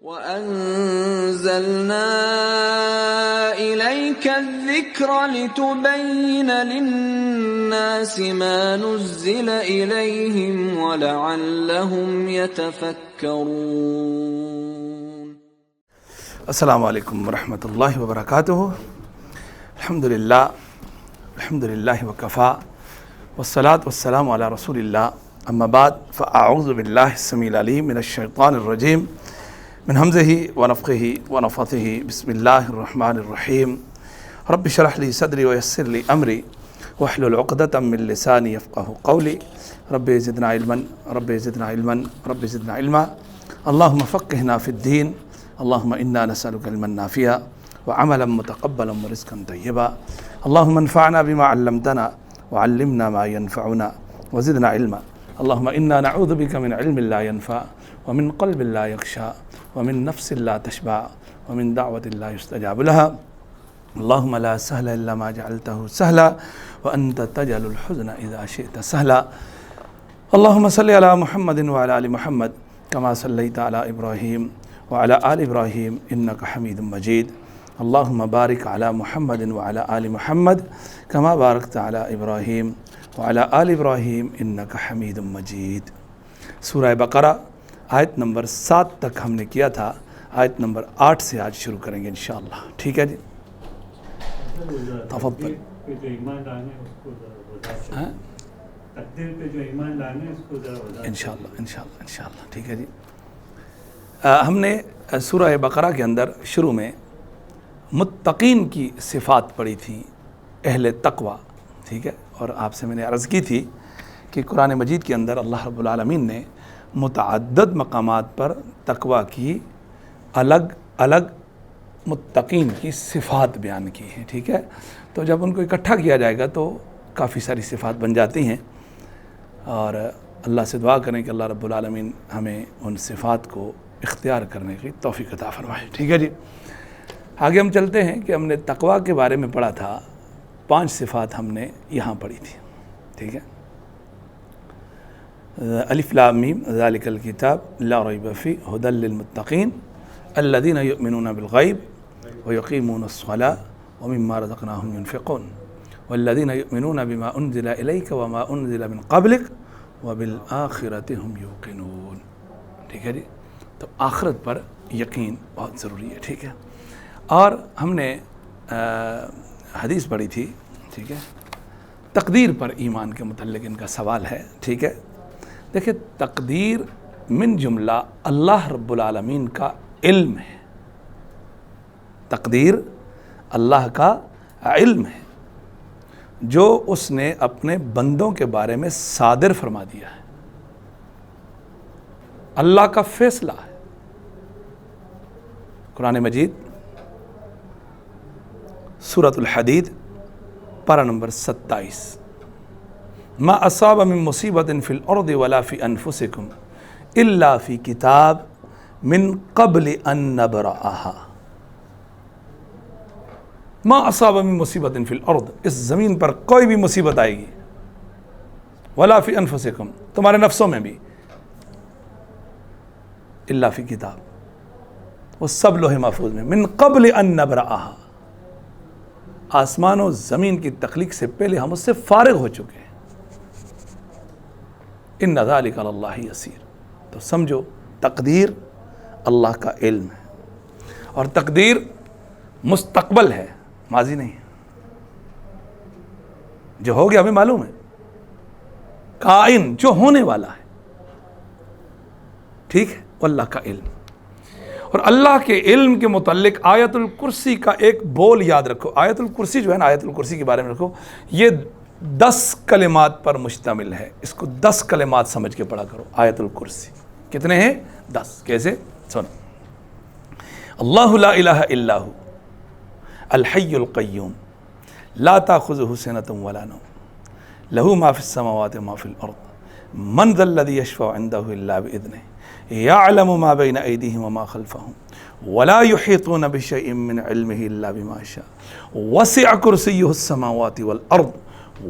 وَأَنزَلْنَا إِلَيْكَ الذِّكْرَ لِتُبَيِّنَ لِلنَّاسِ مَا نُزِّلَ إِلَيْهِمْ وَلَعَلَّهُمْ يَتَفَكَّرُونَ۔ السلام علیکم ورحمۃ اللہ وبرکاتہ۔ الحمدللہ وکفا والصلاة والسلام علی رسول اللہ، اما بعد فاعوذ باللہ السمیع العلیم من الشیطان الرجیم من حمزہ ونفخہ ونفثہ، بسم اللہ الرحمن الرحیم۔ رب اشرح لی صدری ویسر لی امری واحلل عقدۃ من لسانی یفقہوا قولی، رب زدنا علما رب زدنا علما رب زدنا علما، اللہم فقہنا فی الدین، اللہم انا نسألک علما نافعا وعملا متقبلا ورزقا طیبا، اللہم انفعنا بما علمتنا وعلمنا ما ينفعنا وزدنا علما، اللہم انا نعوذ بک من علم لا ينفع ومن قلب لا يخشع ومن نفس لا تشبع ومن دعوة لا يستجاب لها، اللہم لا سهل الا ما جعلته سهلا وانت تجعل الحزن اذا شئت سهلا، اللہم صل علی محمد وعلى آل محمد كما صلیت علی ابراہیم وعلى آل ابراہیم انک حمید مجید، اللہم بارک علی محمد وعلى آل محمد كما بارکت علی ابراہیم وعلى آل ابراہیم انک حمید مجید۔ سورہ بقرہ آیت نمبر 7 تک ہم نے کیا تھا، آیت نمبر 8 سے آج شروع کریں گے انشاءاللہ، ٹھیک ہے جی؟ تفضل۔ انشاءاللہ ٹھیک ہے جی۔ ہم نے سورہ بقرہ کے اندر شروع میں متقین کی صفات پڑھی تھی، اہل تقوی، ٹھیک ہے؟ اور آپ سے میں نے عرض کی تھی کہ قرآن مجید کے اندر اللہ رب العالمین نے متعدد مقامات پر تقوی کی الگ الگ متقین کی صفات بیان کی ہیں، ٹھیک ہے؟ تو جب ان کو اکٹھا کیا جائے گا تو کافی ساری صفات بن جاتی ہیں، اور اللہ سے دعا کریں کہ اللہ رب العالمین ہمیں ان صفات کو اختیار کرنے کی توفیق عطا فرمائے، ٹھیک ہے جی؟ آگے ہم چلتے ہیں کہ ہم نے تقوی کے بارے میں پڑھا تھا، 5 صفات ہم نے یہاں پڑھی تھی، ٹھیک ہے؟ الف لام میم ذالک الکتاب لا ریب فیہ ھدی للمتقین الذین یؤمنون بالغیب ویقیمون الصلاۃ ومما رزقناہم ینفقون والذین یؤمنون بما انزل الیک وما انزل من قبلک وبالآخرۃ ھم یوقنون، ٹھیک ہے جی؟ تو آخرت پر یقین بہت ضروری ہے، ٹھیک ہے؟ اور ہم نے حدیث پڑھی تھی، ٹھیک ہے؟ تقدیر پر ایمان کے متعلق ان کا سوال ہے، ٹھیک ہے؟ دیکھیں، تقدیر من جملہ اللہ رب العالمین کا علم ہے، تقدیر اللہ کا علم ہے جو اس نے اپنے بندوں کے بارے میں صادر فرما دیا ہے، اللہ کا فیصلہ ہے۔ قرآن مجید سورۃ الحدید پارہ نمبر 27، ما اصاب من مصیبت فی الارض ولا فی انفسکم الا فی کتاب من قبل ان نبرأها، ما اصاب من مصیبت فی الارض، اس زمین پر کوئی بھی مصیبت آئے گی، ولا فی انفسکم، تمہارے نفسوں میں بھی، الا فی کتاب، وہ سب لوح محفوظ میں، من قبل ان نبرأها، آسمان و زمین کی تخلیق سے پہلے ہم اس سے فارغ ہو چکے ہیں، ان ذالک علی اللہ یسیر۔ تو سمجھو تقدیر اللہ کا علم ہے، اور تقدیر مستقبل ہے، ماضی نہیں ہے، جو ہو گیا ہمیں معلوم ہے، کائن جو ہونے والا ہے، ٹھیک ہے؟ وہ اللہ کا علم۔ اور اللہ کے علم کے متعلق آیت الکرسی کا ایک بول یاد رکھو، آیت الکرسی جو ہے نا، آیت الکرسی کے بارے میں رکھو، یہ 10 کلمات پر مشتمل ہے، اس کو 10 کلمات سمجھ کے پڑھا کرو۔ آیت الکرسی کتنے ہیں؟ 10۔ کیسے؟ سنو، اللہ لا الہ الا ہو الحی القیوم لا تاخذہ سنۃ ولا نوم لہ ما فی السماوات وما فی الارض من ذا الذی یشفع عندہ الا باذنہ یعلم ما بین ایدیہم وما خلفہم ولا یحیطون بشیء من علمہ الا بما شاء وسع کرسیہ السماوات والارض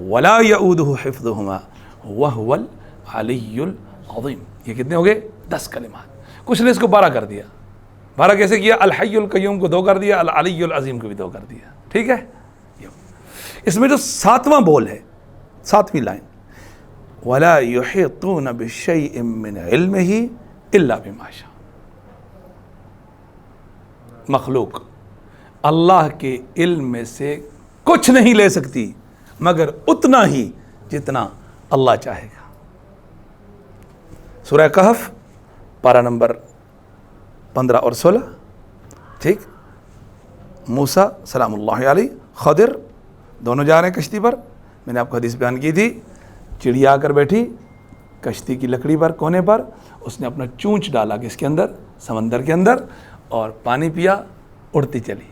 ولا یؤودہ حفظہما وہو العلی العظیم۔ یہ کتنے ہو گئے؟ 10 کلمات۔ کچھ نے اس کو 12 کر دیا، بارہ کیسے کیا؟ الحی القیوم کو 2 کر دیا، العلی العظیم کو بھی 2 کر دیا، ٹھیک ہے؟ اس میں جو 7واں بول ہے، 7ویں لائن، وَلَا يُحِيطُونَ بِشَيْءٍ مِّنْ عِلْمِهِ إِلَّا بِمَا شَاءَ۔ مخلوق اللہ کے علم میں سے کچھ نہیں لے سکتی مگر اتنا ہی جتنا اللہ چاہے گا۔ سورہ کہف پارہ نمبر 15 اور 16، ٹھیک؟ موسیٰ سلام اللہ علیہ، خضر دونوں جا رہے ہیں کشتی پر، میں نے آپ کو حدیث بیان کی تھی، چڑیا آ کر بیٹھی کشتی کی لکڑی پر کونے پر، اس نے اپنا چونچ ڈالا کس کے اندر؟ سمندر کے اندر، اور پانی پیا، اڑتی چلی۔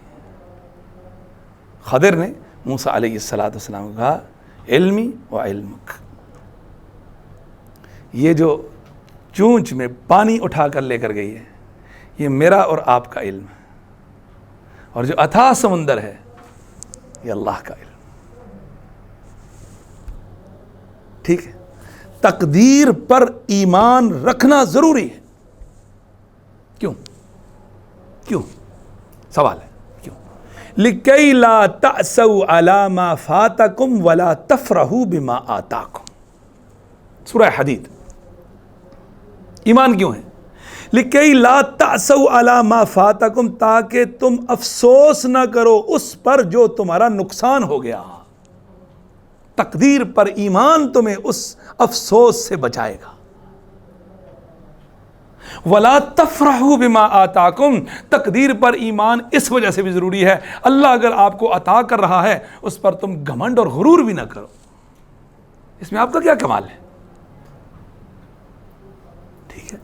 خضر نے موسیٰ علیہ السلام کو کہا علمی و علمک، یہ جو چونچ میں پانی اٹھا کر لے کر گئی ہے یہ میرا اور آپ کا علم ہے، اور جو اتھاہ سمندر ہے یہ اللہ کا علم، ٹھیک ہے؟ تقدیر پر ایمان رکھنا ضروری ہے۔ کیوں؟ سوال ہے کیوں؟ لِكَيْ لَا تَأْسَوْا عَلَى مَا فَاتَكُمْ وَلَا تَفْرَحُوا بِمَا آتَاكُمْ، سورہ حدید۔ ایمان کیوں ہے؟ لِكَيْ لَا تَأْسَوْا عَلَى مَا فَاتَكُمْ، تاکہ تم افسوس نہ کرو اس پر جو تمہارا نقصان ہو گیا۔ تقدیر پر ایمان تمہیں اس افسوس سے بچائے گا۔ وَلَا تَفْرَحُوا بِمَا آتَاكُمْ، تقدیر پر ایمان اس وجہ سے بھی ضروری ہے، اللہ اگر آپ کو عطا کر رہا ہے اس پر تم گھمنڈ اور غرور بھی نہ کرو۔ اس میں آپ کا کیا کمال ہے؟ ٹھیک ہے؟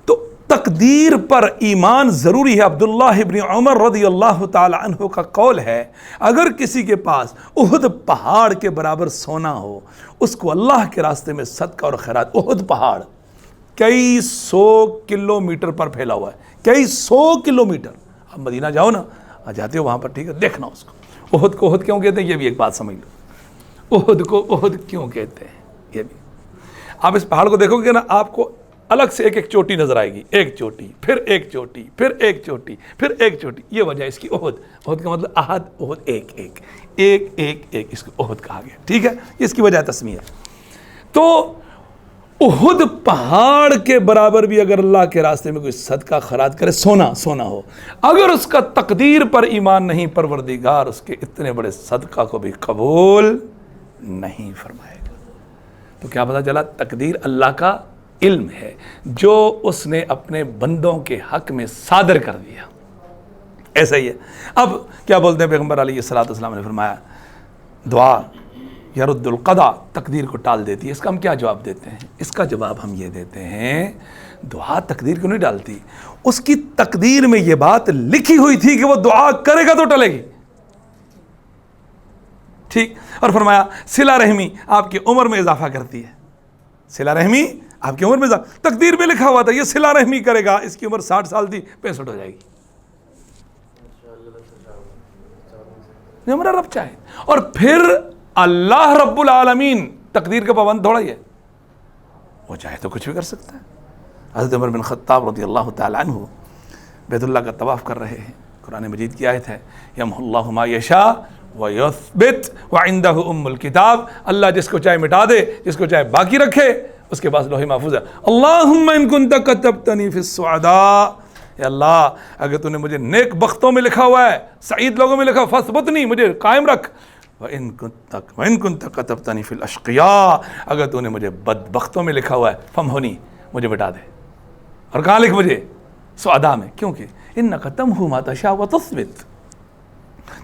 تو تقدیر پر ایمان ضروری ہے۔ عبداللہ ابن عمر رضی اللہ تعالی عنہ کا قول ہے، اگر کسی کے پاس احد پہاڑ کے برابر سونا ہو، اس کو اللہ کے راستے میں صدقہ اور خیرات، احد پہاڑ کئی 100 کلومیٹر پر پھیلا ہوا ہے، کئی 100 کلومیٹر، آپ مدینہ جاؤ نا، جاتے ہو وہاں پر، ٹھیک ہے، دیکھنا اس کو۔ احد کو احد کیوں کہتے ہیں یہ بھی ایک بات سمجھ لو، احد کو احد کیوں کہتے ہیں یہ بھی۔ آپ اس پہاڑ کو دیکھو گے نا، آپ کو الگ سے ایک ایک چوٹی نظر آئے گی، ایک چوٹی، پھر ایک چوٹی، پھر ایک چوٹی، پھر ایک چوٹی، یہ وجہ اس کی احد۔ احد کا مطلب احد، احد ایک ایک ایک ایک ایک، اس کو احد کہا گیا، ٹھیک ہے؟ اس کی وجہ تسمیہ۔ تو احد پہاڑ کے برابر بھی اگر اللہ کے راستے میں کوئی صدقہ خیرات کرے، سونا ہو، اگر اس کا تقدیر پر ایمان نہیں، پروردگار اس کے اتنے بڑے صدقہ کو بھی قبول نہیں فرمائے گا۔ تو کیا پتہ چلا؟ تقدیر اللہ کا علم ہے جو اس نے اپنے بندوں کے حق میں صادر کر دیا، ایسا ہی ہے۔ اب کیا بولتے ہیں پیغمبر علیہ السلام نے فرمایا دعا یرد القضا، تقدیر کو ٹال دیتی ہے۔ اس کا ہم کیا جواب دیتے ہیں؟ اس کا جواب ہم یہ دیتے ہیں، دعا تقدیر کو نہیں ڈالتی، اس کی تقدیر میں یہ بات لکھی ہوئی تھی کہ وہ دعا کرے گا تو ٹلے گی، ٹھیک؟ اور فرمایا صلہ رحمی آپ کی عمر میں اضافہ کرتی ہے، صلہ رحمی آپ کی عمر میں اضافہ، تقدیر میں لکھا ہوا تھا یہ صلہ رحمی کرے گا، اس کی عمر 60 سال تھی، 65 ہو جائے گی، جو ہمارا رب چاہے۔ اور پھر اللہ رب العالمین تقدیر کا پابند تھوڑا ہی ہے، وہ چاہے تو کچھ بھی کر سکتا ہے۔ حضرت عمر بن خطاب رضی اللہ تعالی عنہ بیت اللہ کا طواف کر رہے ہیں، قرآن مجید کی آیت ہے یمحو اللہ ما یشاء ویثبت وعندہ ام الکتاب، اللہ جس کو چاہے مٹا دے، جس کو چاہے باقی رکھے، اس کے پاس لوح محفوظ ہے۔ اللہم ان کنت کتبتنی فی السعداء، اے اللہ اگر تو نے مجھے نیک بختوں میں لکھا ہوا ہے، سعید لوگوں میں لکھا، فثبتنی، مجھے قائم رکھ، وَإِن كُنْتَ كَتَبْتَنِي فِي الْأَشْقِيَاء، اگر تو نے مجھے بدبختوں میں لکھا ہوا ہے، فَمْحُنِي، مجھے مٹا دے۔ اور کہاں لکھ مجھے؟ سعداء میں، کیونکہ إِنَّكَ تَمْحُو مَا تَشَاءُ وَتُثْبِتُ،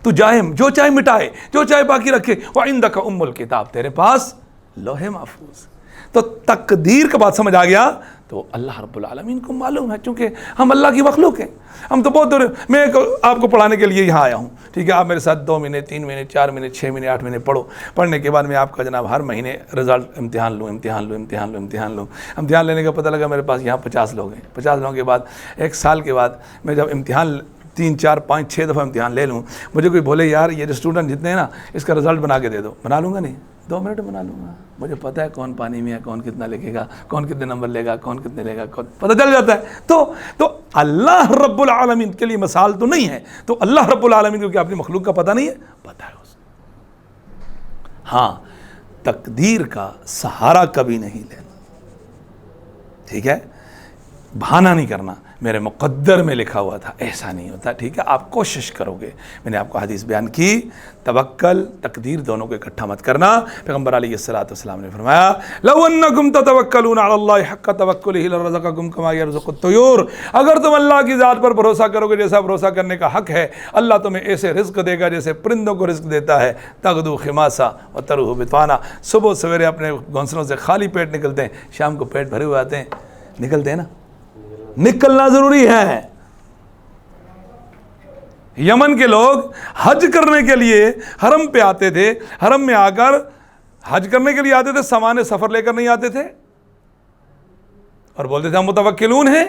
تو جو چاہے مٹائے، جو چاہے باقی رکھے، وَعِندَكَ أُمُّ الْكِتَاب، تیرے پاس لوح محفوظ۔ تو تقدیر کا بات سمجھ آ گیا تو اللہ رب العالمین کو معلوم ہے، چونکہ ہم اللہ کی مخلوق ہیں، ہم تو بہت دور، میں آپ کو پڑھانے کے لیے یہاں آیا ہوں، ٹھیک ہے؟ آپ میرے ساتھ 2 مہینے 3 مہینے 4 مہینے 6 مہینے 8 مہینے پڑھو، پڑھنے کے بعد میں آپ کا جناب ہر مہینے رزلٹ امتحان لوں، امتحان لینے کا پتہ لگا میرے پاس یہاں 50 لوگ ہیں، 50 لوگوں کے بعد 1 سال کے بعد میں جب امتحان 3 4 5 6 دفعہ امتحان لے لوں، مجھے کوئی بولے یار یہ جو اسٹوڈنٹ جتنے ہیں نا اس کا رزلٹ بنا کے دے دو، بنا لوں گا نہیں؟ 2 منٹ بنا لوں گا، مجھے پتہ ہے کون پانی میں ہے، کون کتنا لکھے گا، کون کتنے نمبر لے گا، کون کتنے لے گا، پتہ چل جاتا ہے۔ تو اللہ رب العالمین کے لیے مثال تو نہیں ہے، تو اللہ رب العالمین کو کیا اپنی مخلوق کا پتہ نہیں ہے؟ پتہ ہے اسے۔ ہاں، تقدیر کا سہارا کبھی نہیں لینا، ٹھیک ہے، بہانہ نہیں کرنا میرے مقدر میں لکھا ہوا تھا، ایسا نہیں ہوتا، ٹھیک ہے۔ آپ کوشش کرو گے، میں نے آپ کو حدیث بیان کی، توکل تقدیر دونوں کو اکٹھا مت کرنا۔ پیغمبر علیہ الصلوۃ والسلام نے فرمایا لو انکم تتوکلون علی اللہ حق توکلہ لرزقکم کما یرزق الطیور، اگر تم اللہ کی ذات پر بھروسہ کرو گے جیسا بھروسہ کرنے کا حق ہے، اللہ تمہیں ایسے رزق دے گا جیسے پرندوں کو رزق دیتا ہے۔ تغدو خماسا وتروح بطانا، صبح سویرے اپنے گھونسلوں سے خالی پیٹ نکلتے ہیں، شام کو پیٹ بھرے ہوئے آتے ہیں، نکلتے ہیں نا، نکلنا ضروری ہے۔ یمن کے لوگ حج کرنے کے لیے حرم پہ آتے تھے، حرم میں آ کر حج کرنے کے لیے آتے تھے، سامان سفر لے کر نہیں آتے تھے، اور بولتے تھے ہم متوکلون ہیں،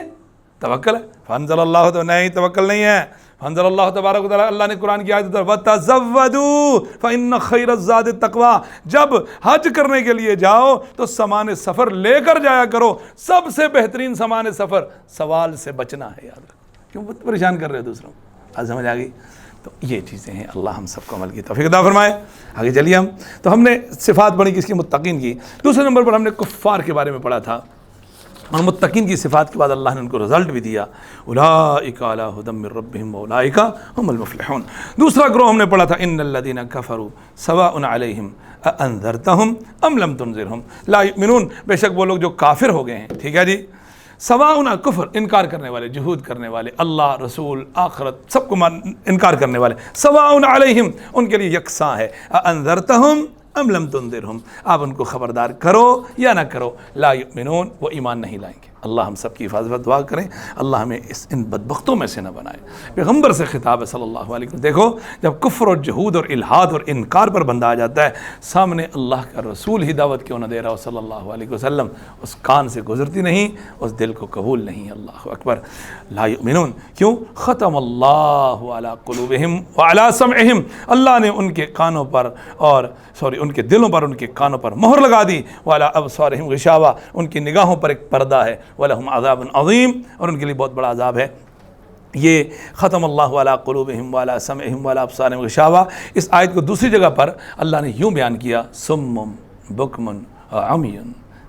توکل ہے۔ فانزل اللہ، تو نہیں توکل نہیں ہے، فانزل اللہ تبارک و تعالیٰ، اللہ نے قرآن کی آیت وَتَزَوَّدُوا فَإِنَّ خَيْرَ الزَّادِ التَّقْوَىٰ، جب حج کرنے کے لیے جاؤ تو سامان سفر لے کر جایا کرو، سب سے بہترین سامان سفر سوال سے بچنا ہے، یاد رکھو، کیوں پریشان کر رہے ہو دوسروں کو؟ آج سمجھ آ گئی؟ تو یہ چیزیں ہیں، اللہ ہم سب کو عمل کی توفیق عطا فرمائے۔ آگے چلیے تو ہم نے صفات پڑھی کس کی؟ متقین کی۔ دوسرے نمبر پر ہم نے کفار کے بارے میں پڑھا تھا، اور متقین کی صفات کے بعد اللہ نے ان کو رزلٹ بھی دیا، اولئک علی ہدی من ربہم واولئک ھم المفلحون۔ دوسرا گروہ ہم نے پڑھا تھا ان الذین کفروا سواء علیہم اانذرتہم ام لم تنذرہم لا یؤمنون، بے شک وہ لوگ جو کافر ہو گئے ہیں، ٹھیک ہے جی، سواء کفر، انکار کرنے والے، جہود کرنے والے، اللہ رسول آخرت سب کو انکار کرنے والے، سواء علیہم، ان کے لیے یکساں ہے، اانذرتہم ام لم تنذرہم، آپ ان کو خبردار کرو یا نہ کرو، لا یؤمنون، وہ ایمان نہیں لائیں گے۔ اللہ ہم سب کی حفاظت دعا کریں، اللہ ہمیں ان بدبختوں میں سے نہ بنائے۔ پیغمبر سے خطاب ہے صلی اللہ علیہ وسلم، دیکھو جب کفر اور جہود اور الحاد اور انکار پر بندہ آ جاتا ہے، سامنے اللہ کا رسول ہی دعوت کیوں نہ دے رہا ہو صلی اللہ علیہ وسلم، اس کان سے گزرتی نہیں، اس دل کو قبول نہیں۔ اللہ اکبر، لا یؤمنون، کیوں؟ ختم اللہ علی قلوبہم وعلی سمعہم، اللہ نے ان کے کانوں پر اور ان کے دلوں پر، ان کے کانوں پر مہر لگا دی، وعلی ابصارہم غشاوہ، ان کی نگاہوں پر ایک پردہ ہے، وَلَهُمْ عَذَابٌ عَظِيمٌ، اور ان کے لیے بہت بڑا عذاب ہے۔ یہ ختم اللہ علی قلوبہم وعلی سمعہم وعلی ابصارہم غشاوہ، اس آیت کو دوسری جگہ پر اللہ نے یوں بیان کیا، سم بکم عمی،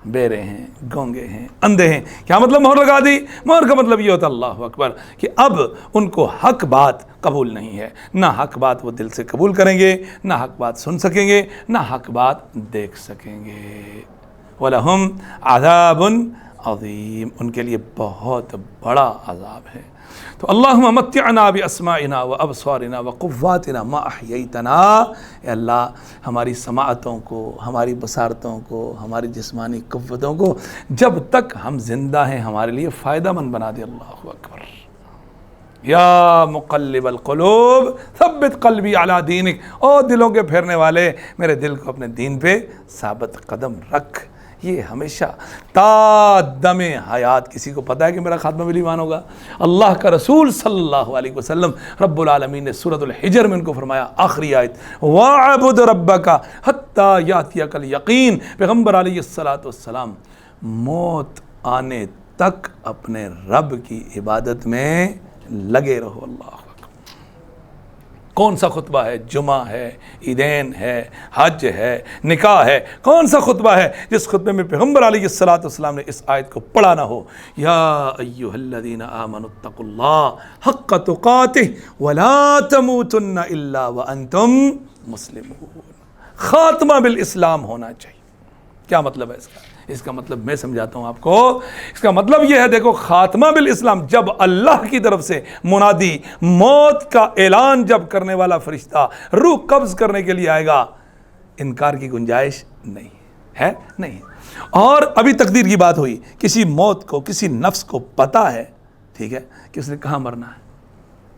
بیرے ہیں، گونگے ہیں، اندھے ہیں۔ کیا مطلب مہر لگا دی؟ مہر کا مطلب یہ ہوتا ہے، اللہ اکبر، کہ اب ان کو حق بات قبول نہیں ہے، نہ حق بات وہ دل سے قبول کریں گے، نہ حق بات سن سکیں گے، نہ حق بات دیکھ سکیں گے۔ وَلَهُمْ عَذَابٌ عظیم، ان کے لیے بہت بڑا عذاب ہے۔ تو اللہم متعنا باسماعنا وابصارنا وقواتنا ما احییتنا، اے اللہ ہماری سماعتوں کو، ہماری بصارتوں کو، ہماری جسمانی قوتوں کو جب تک ہم زندہ ہیں ہمارے لیے فائدہ مند بنا دے۔ اللہ اکبر، یا مقلب القلوب ثبت قلبی علی دینک، او دلوں کے پھیرنے والے میرے دل کو اپنے دین پہ ثابت قدم رکھ۔ یہ ہمیشہ تا دم حیات، کسی کو پتہ ہے کہ میرا خاتمہ بھی ایمان ہوگا؟ اللہ کا رسول صلی اللہ علیہ وسلم رب العالمین نے سورۃ الحجر میں ان کو فرمایا، آخری آیت، وَاعْبُدْ رَبَّكَ حَتَّى يَأْتِيَكَ الْيَقِينُ، پیغمبر علیہ السلام موت آنے تک اپنے رب کی عبادت میں لگے رہو۔ اللہ کون سا خطبہ ہے؟ جمعہ ہے، عیدین ہے، حج ہے، نکاح ہے، کون سا خطبہ ہے جس خطبے میں پیغمبر علیہ السلام نے اس آیت کو پڑھا نہ ہو؟ یا ایھا الذین آمنوا اتقوا اللہ حق تقاتہ ولا تموتن الا وانتم مسلمون۔ خاتمہ بالاسلام ہونا چاہیے۔ کیا مطلب ہے اس کا؟ اس کا مطلب میں سمجھاتا ہوں آپ کو۔ اس کا مطلب یہ ہے، دیکھو خاتمہ بالاسلام، جب اللہ کی طرف سے منادی موت کا اعلان جب کرنے والا فرشتہ روح قبض کرنے کے لیے آئے گا، انکار کی گنجائش نہیں ہے، نہیں۔ اور ابھی تقدیر کی بات ہوئی، کسی موت کو، کسی نفس کو پتہ ہے، ٹھیک ہے، کہ اس نے کہاں مرنا ہے۔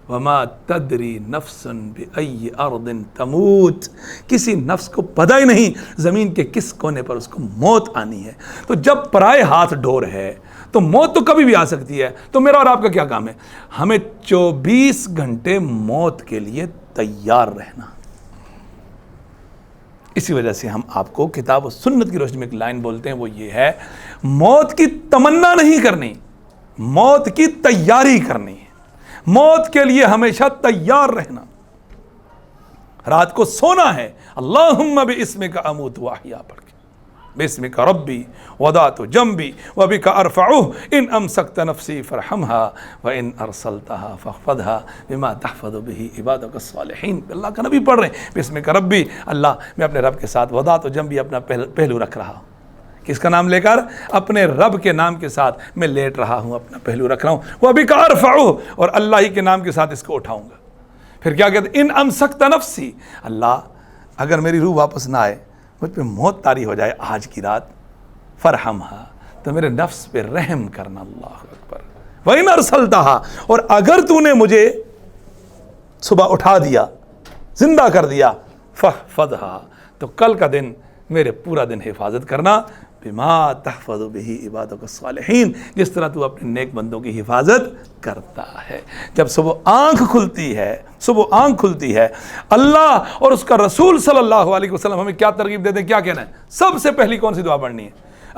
وما تدری نفس بأی ارض تموت، کسی نفس کو پتہ ہی نہیں زمین کے کس کونے پر اس کو موت آنی ہے۔ تو جب پرائے ہاتھ ڈور ہے تو موت تو کبھی بھی آ سکتی ہے۔ تو میرا اور آپ کا کیا کام ہے؟ ہمیں 24 گھنٹے موت کے لیے تیار رہنا۔ اسی وجہ سے ہم آپ کو کتاب و سنت کی روشنی میں ایک لائن بولتے ہیں، وہ یہ ہے موت کی تمنا نہیں کرنی، موت کی تیاری کرنی ہے، موت کے لیے ہمیشہ تیار رہنا۔ رات کو سونا ہے اللہم باسمک اموت واحیا پڑھ کے، باسمک ربی وضعت جنبی وبک ارفعہ ان امسکت نفسی فرحمها وان ارسلتها فاحفظها بما تحفظ به عبادک الصالحین۔ اللہ کا نبی پڑھ رہے ہیں باسمک ربی، اللہ میں اپنے رب کے ساتھ وضعت جنبی اپنا پہلو رکھ رہا ہوں، کس کا نام لے کر؟ اپنے رب کے نام کے ساتھ میں لیٹ رہا ہوں، اپنا پہلو رکھ رہا ہوں، وبک ارفعہ، اور اللہ ہی کے نام کے ساتھ اس کو اٹھاؤں گا۔ پھر کیا کہتے ہیں؟ ان امسکت نفسی، اللہ اگر میری روح واپس نہ آئے، مجھ پہ موت طاری ہو جائے آج کی رات، فرحمہا، تو میرے نفس پہ رحم کرنا، اللہ اکبر، وَإِنْ أَرْسَلْتَهَا، اور اگر تو نے مجھے صبح اٹھا دیا، زندہ کر دیا، فَحْفَظْهَا، تو کل کا دن میرے پورا دن حفاظت کرنا، بما تحفظ به عبادک الصالحین، جس طرح تو اپنے نیک بندوں کی حفاظت کرتا ہے۔ جب صبح آنکھ کھلتی ہے اللہ اور اس کا رسول صلی اللہ علیہ وسلم ہمیں کیا ترغیب دیتے ہیں، کیا کہنا ہے؟ سب سے پہلی کون سی دعا پڑھنی ہے؟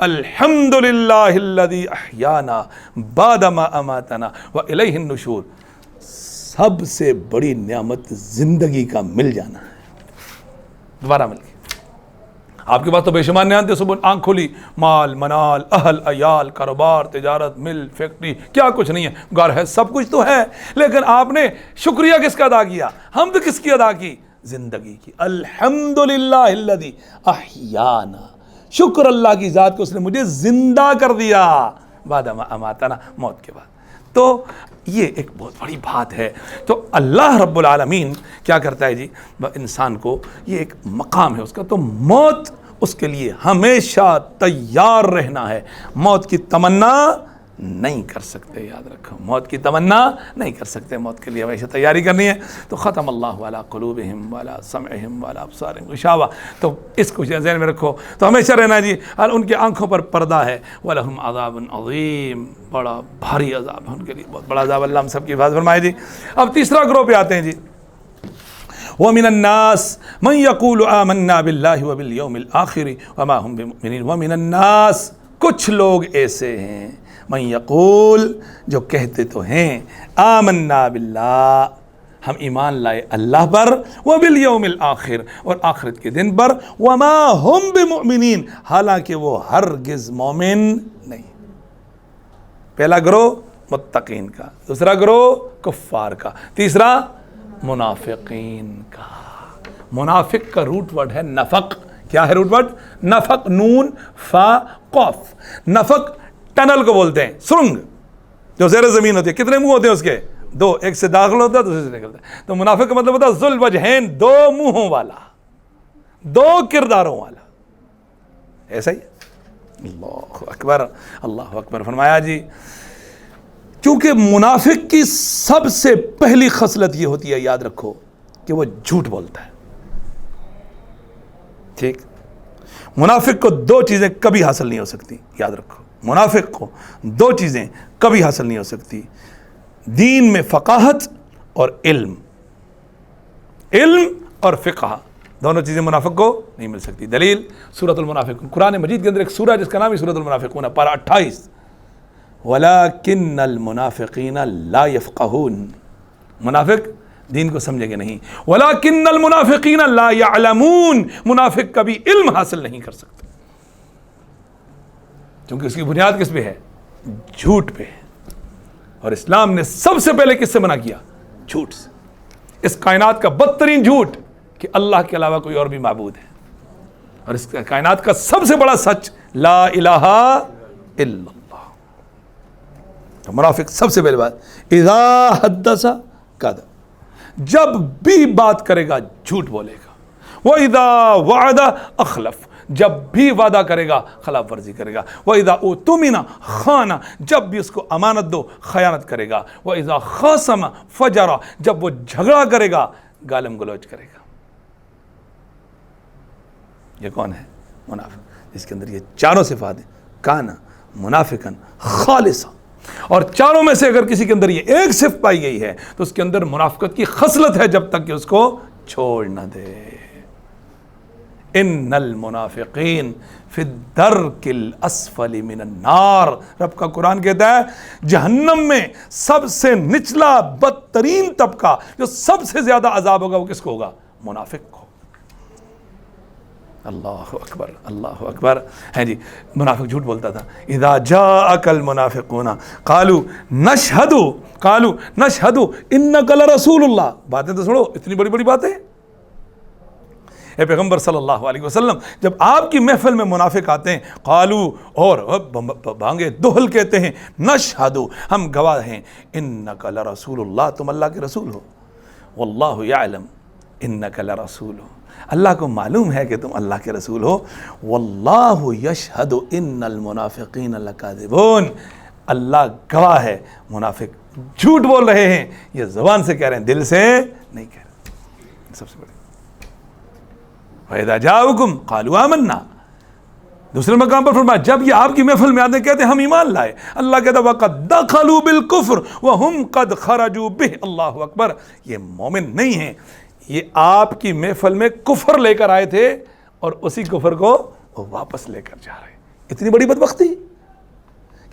الحمدللہ الذی احیانا بعد ما اماتنا والیہ النشور۔ سب سے بڑی نعمت زندگی کا مل جانا ہے، دوبارہ مل گئی۔ آپ کے پاس تو بے شمار نعمتیں، صبح آنکھ کھولی، مال منال، اہل عیال، کاروبار، تجارت، مل، فیکٹری، کیا کچھ نہیں ہے، گھر ہے، سب کچھ تو ہے، لیکن آپ نے شکریہ کس کا ادا کیا؟ حمد کس کی ادا کی؟ زندگی کی۔ الحمدللہ الذی احیانا، شکر اللہ کی ذات کو، اس نے مجھے زندہ کر دیا، بعد ما اماتنا، موت کے بعد۔ تو یہ ایک بہت بڑی بات ہے۔ تو اللہ رب العالمین کیا کرتا ہے جی؟ انسان کو یہ ایک مقام ہے اس کا، تو موت اس کے لیے ہمیشہ تیار رہنا ہے، موت کی تمنا نہیں کر سکتے، یاد رکھو، موت کی تمنا نہیں کر سکتے، موت کے لیے ہمیشہ تیاری کرنی ہے۔ تو ختم اللہ علی قلوبہم وعلی سمعہم وعلی ابصارہم غشاوہ، تو اس کو ذہن میں رکھو، تو ہمیشہ رہنا ہے جی، اور ان کی آنکھوں پر پردہ ہے، وَلَهُمْ عَذَابٌ عَظِيمٌ، بڑا بھاری عذاب ہے ان کے لیے، بہت بڑا عذاب، اللہ ہم سب کی حفاظت فرمائے جی۔ اب تیسرا گروہ پہ آتے ہیں جی، وَمِنَ النَّاسِ مَن يَقُولُ آمَنَّا بِاللَّهِ وَبِالْيَوْمِ الْآخِرِ وَمَا هُمْ بِمُؤْمِنِينَ۔ وَمِنَ النَّاسِ، کچھ لوگ ایسے ہیں، من یقول، جو کہتے تو ہیں، آمنا باللہ، ہم ایمان لائے اللہ پر، وبالیوم الآخر، اور آخرت کے دن پر، وما ہم بمؤمنین، حالانکہ وہ ہرگز مومن نہیں۔ پہلا گروہ متقین کا، دوسرا گروہ کفار کا، تیسرا منافقین کا۔ منافق کا روٹ ورڈ ہے نفق۔ کیا ہے روٹ ورڈ؟ نفق، نون فا قاف۔ نفق ٹنل کو بولتے ہیں، سرنگ جو زیر زمین ہوتی ہے، کتنے منہ ہوتے ہیں اس کے؟ دو، ایک سے داخل ہوتا ہے دوسرے سے نکلتا ہے۔ تو منافق کا مطلب ہوتا ہے ذو الوجہین، دو منہوں والا، دو کرداروں والا، ایسا ہی۔ اللہ اکبر، اللہ اکبر فرمایا جی۔ کیونکہ منافق کی سب سے پہلی خصلت یہ ہوتی ہے، یاد رکھو، کہ وہ جھوٹ بولتا ہے، ٹھیک؟ منافق کو دو چیزیں کبھی حاصل نہیں ہو سکتی، یاد رکھو، منافق کو دو چیزیں کبھی حاصل نہیں ہو سکتی، دین میں فقاہت اور علم، علم اور فقہ، دونوں چیزیں منافق کو نہیں مل سکتی۔ دلیل سورۃ المنافقون، قرآن مجید کے اندر ایک سورہ جس کا نام ہے سورۃ المنافقون ہے، پارہ 28، وَلَكِنَّ الْمُنَافِقِينَ لَا يَفْقَهُونَ، منافق دین کو سمجھیں گے نہیں، وَلَكِنَّ الْمُنَافِقِينَ لَا يَعْلَمُونَ، منافق کبھی علم حاصل نہیں کر سکتے، کیونکہ اس کی بنیاد کس پہ ہے؟ جھوٹ پہ ہے۔ اور اسلام نے سب سے پہلے کس سے منع کیا؟ جھوٹ سے۔ اس کائنات کا بدترین جھوٹ کہ اللہ کے علاوہ کوئی اور بھی معبود ہے، اور اس کائنات کا سب سے بڑا سچ لا الہ الا اللہ۔ تو منافق سب سے پہلے بات، اذا حدث کذب، جب بھی بات کرے گا جھوٹ بولے گا، وَإِذَا وَعَدَ أَخْلَفَ، جب بھی وعدہ کرے گا خلاف ورزی کرے گا، وَإِذَا اؤْتُمِنَ خَانَ، جب بھی اس کو امانت دو خیانت کرے گا، وَإِذَا خَاصَمَ فَجَرَ، جب وہ جھگڑا کرے گا گالم گلوچ کرے گا۔ یہ کون ہے؟ منافق، جس کے اندر یہ چاروں صفات ہیں، کانا منافقا خالصا، اور چاروں میں سے اگر کسی کے اندر یہ ایک صفت پائی گئی ہے تو اس کے اندر منافقت کی خصلت ہے، جب تک کہ اس کو چھوڑ نہ دے۔ ان المنافقین فی الدرک الاسفل من النار. رب کا قرآن کہتا ہے جہنم میں سب سے نچلا بدترین طبقہ جو سب سے زیادہ عذاب ہوگا وہ کس کو ہوگا؟ منافق کو. اللہ اکبر اللہ اکبر. ہیں جی منافق جھوٹ بولتا تھا. اذا جاءک المنافقون قالوا نشہد انک لرسول اللہ. باتیں تو سنو، اتنی بڑی بڑی باتیں. اے پیغمبر صلی اللہ علیہ وسلم جب آپ کی محفل میں منافق آتے ہیں قالو اور بھانگے دہل کہتے ہیں نشہد ہم گواہ ہیں انک لرسول اللہ تم اللہ کے رسول ہو. واللہ یعلم انک لرسول ہو، اللہ کو معلوم ہے کہ تم اللہ کے رسول ہو. واللہ یشہد ان المنافقین لکاذبون، اللہ گواہ ہے منافق جھوٹ بول رہے ہیں. یہ زبان سے کہہ رہے ہیں، دل سے نہیں کہہ رہے. سب سے بڑی وَإِذَا جَاءُكُمْ قَالُوا آمَنَّا. دوسرے مقام پر فرمایا جب یہ آپ کی محفل میں آتے ہیں کہتے ہیں ہم ایمان لائے. اللہ کہتا ہے وَقَدْ دَخَلُوا بِالْكُفْرِ وَهُمْ قَدْ خَرَجُوا بِهِ. اللہ اکبر. یہ مومن نہیں ہیں، یہ آپ کی محفل میں کفر لے کر آئے تھے اور اسی کفر کو وہ واپس لے کر جا رہے ہیں. اتنی بڑی بدبختی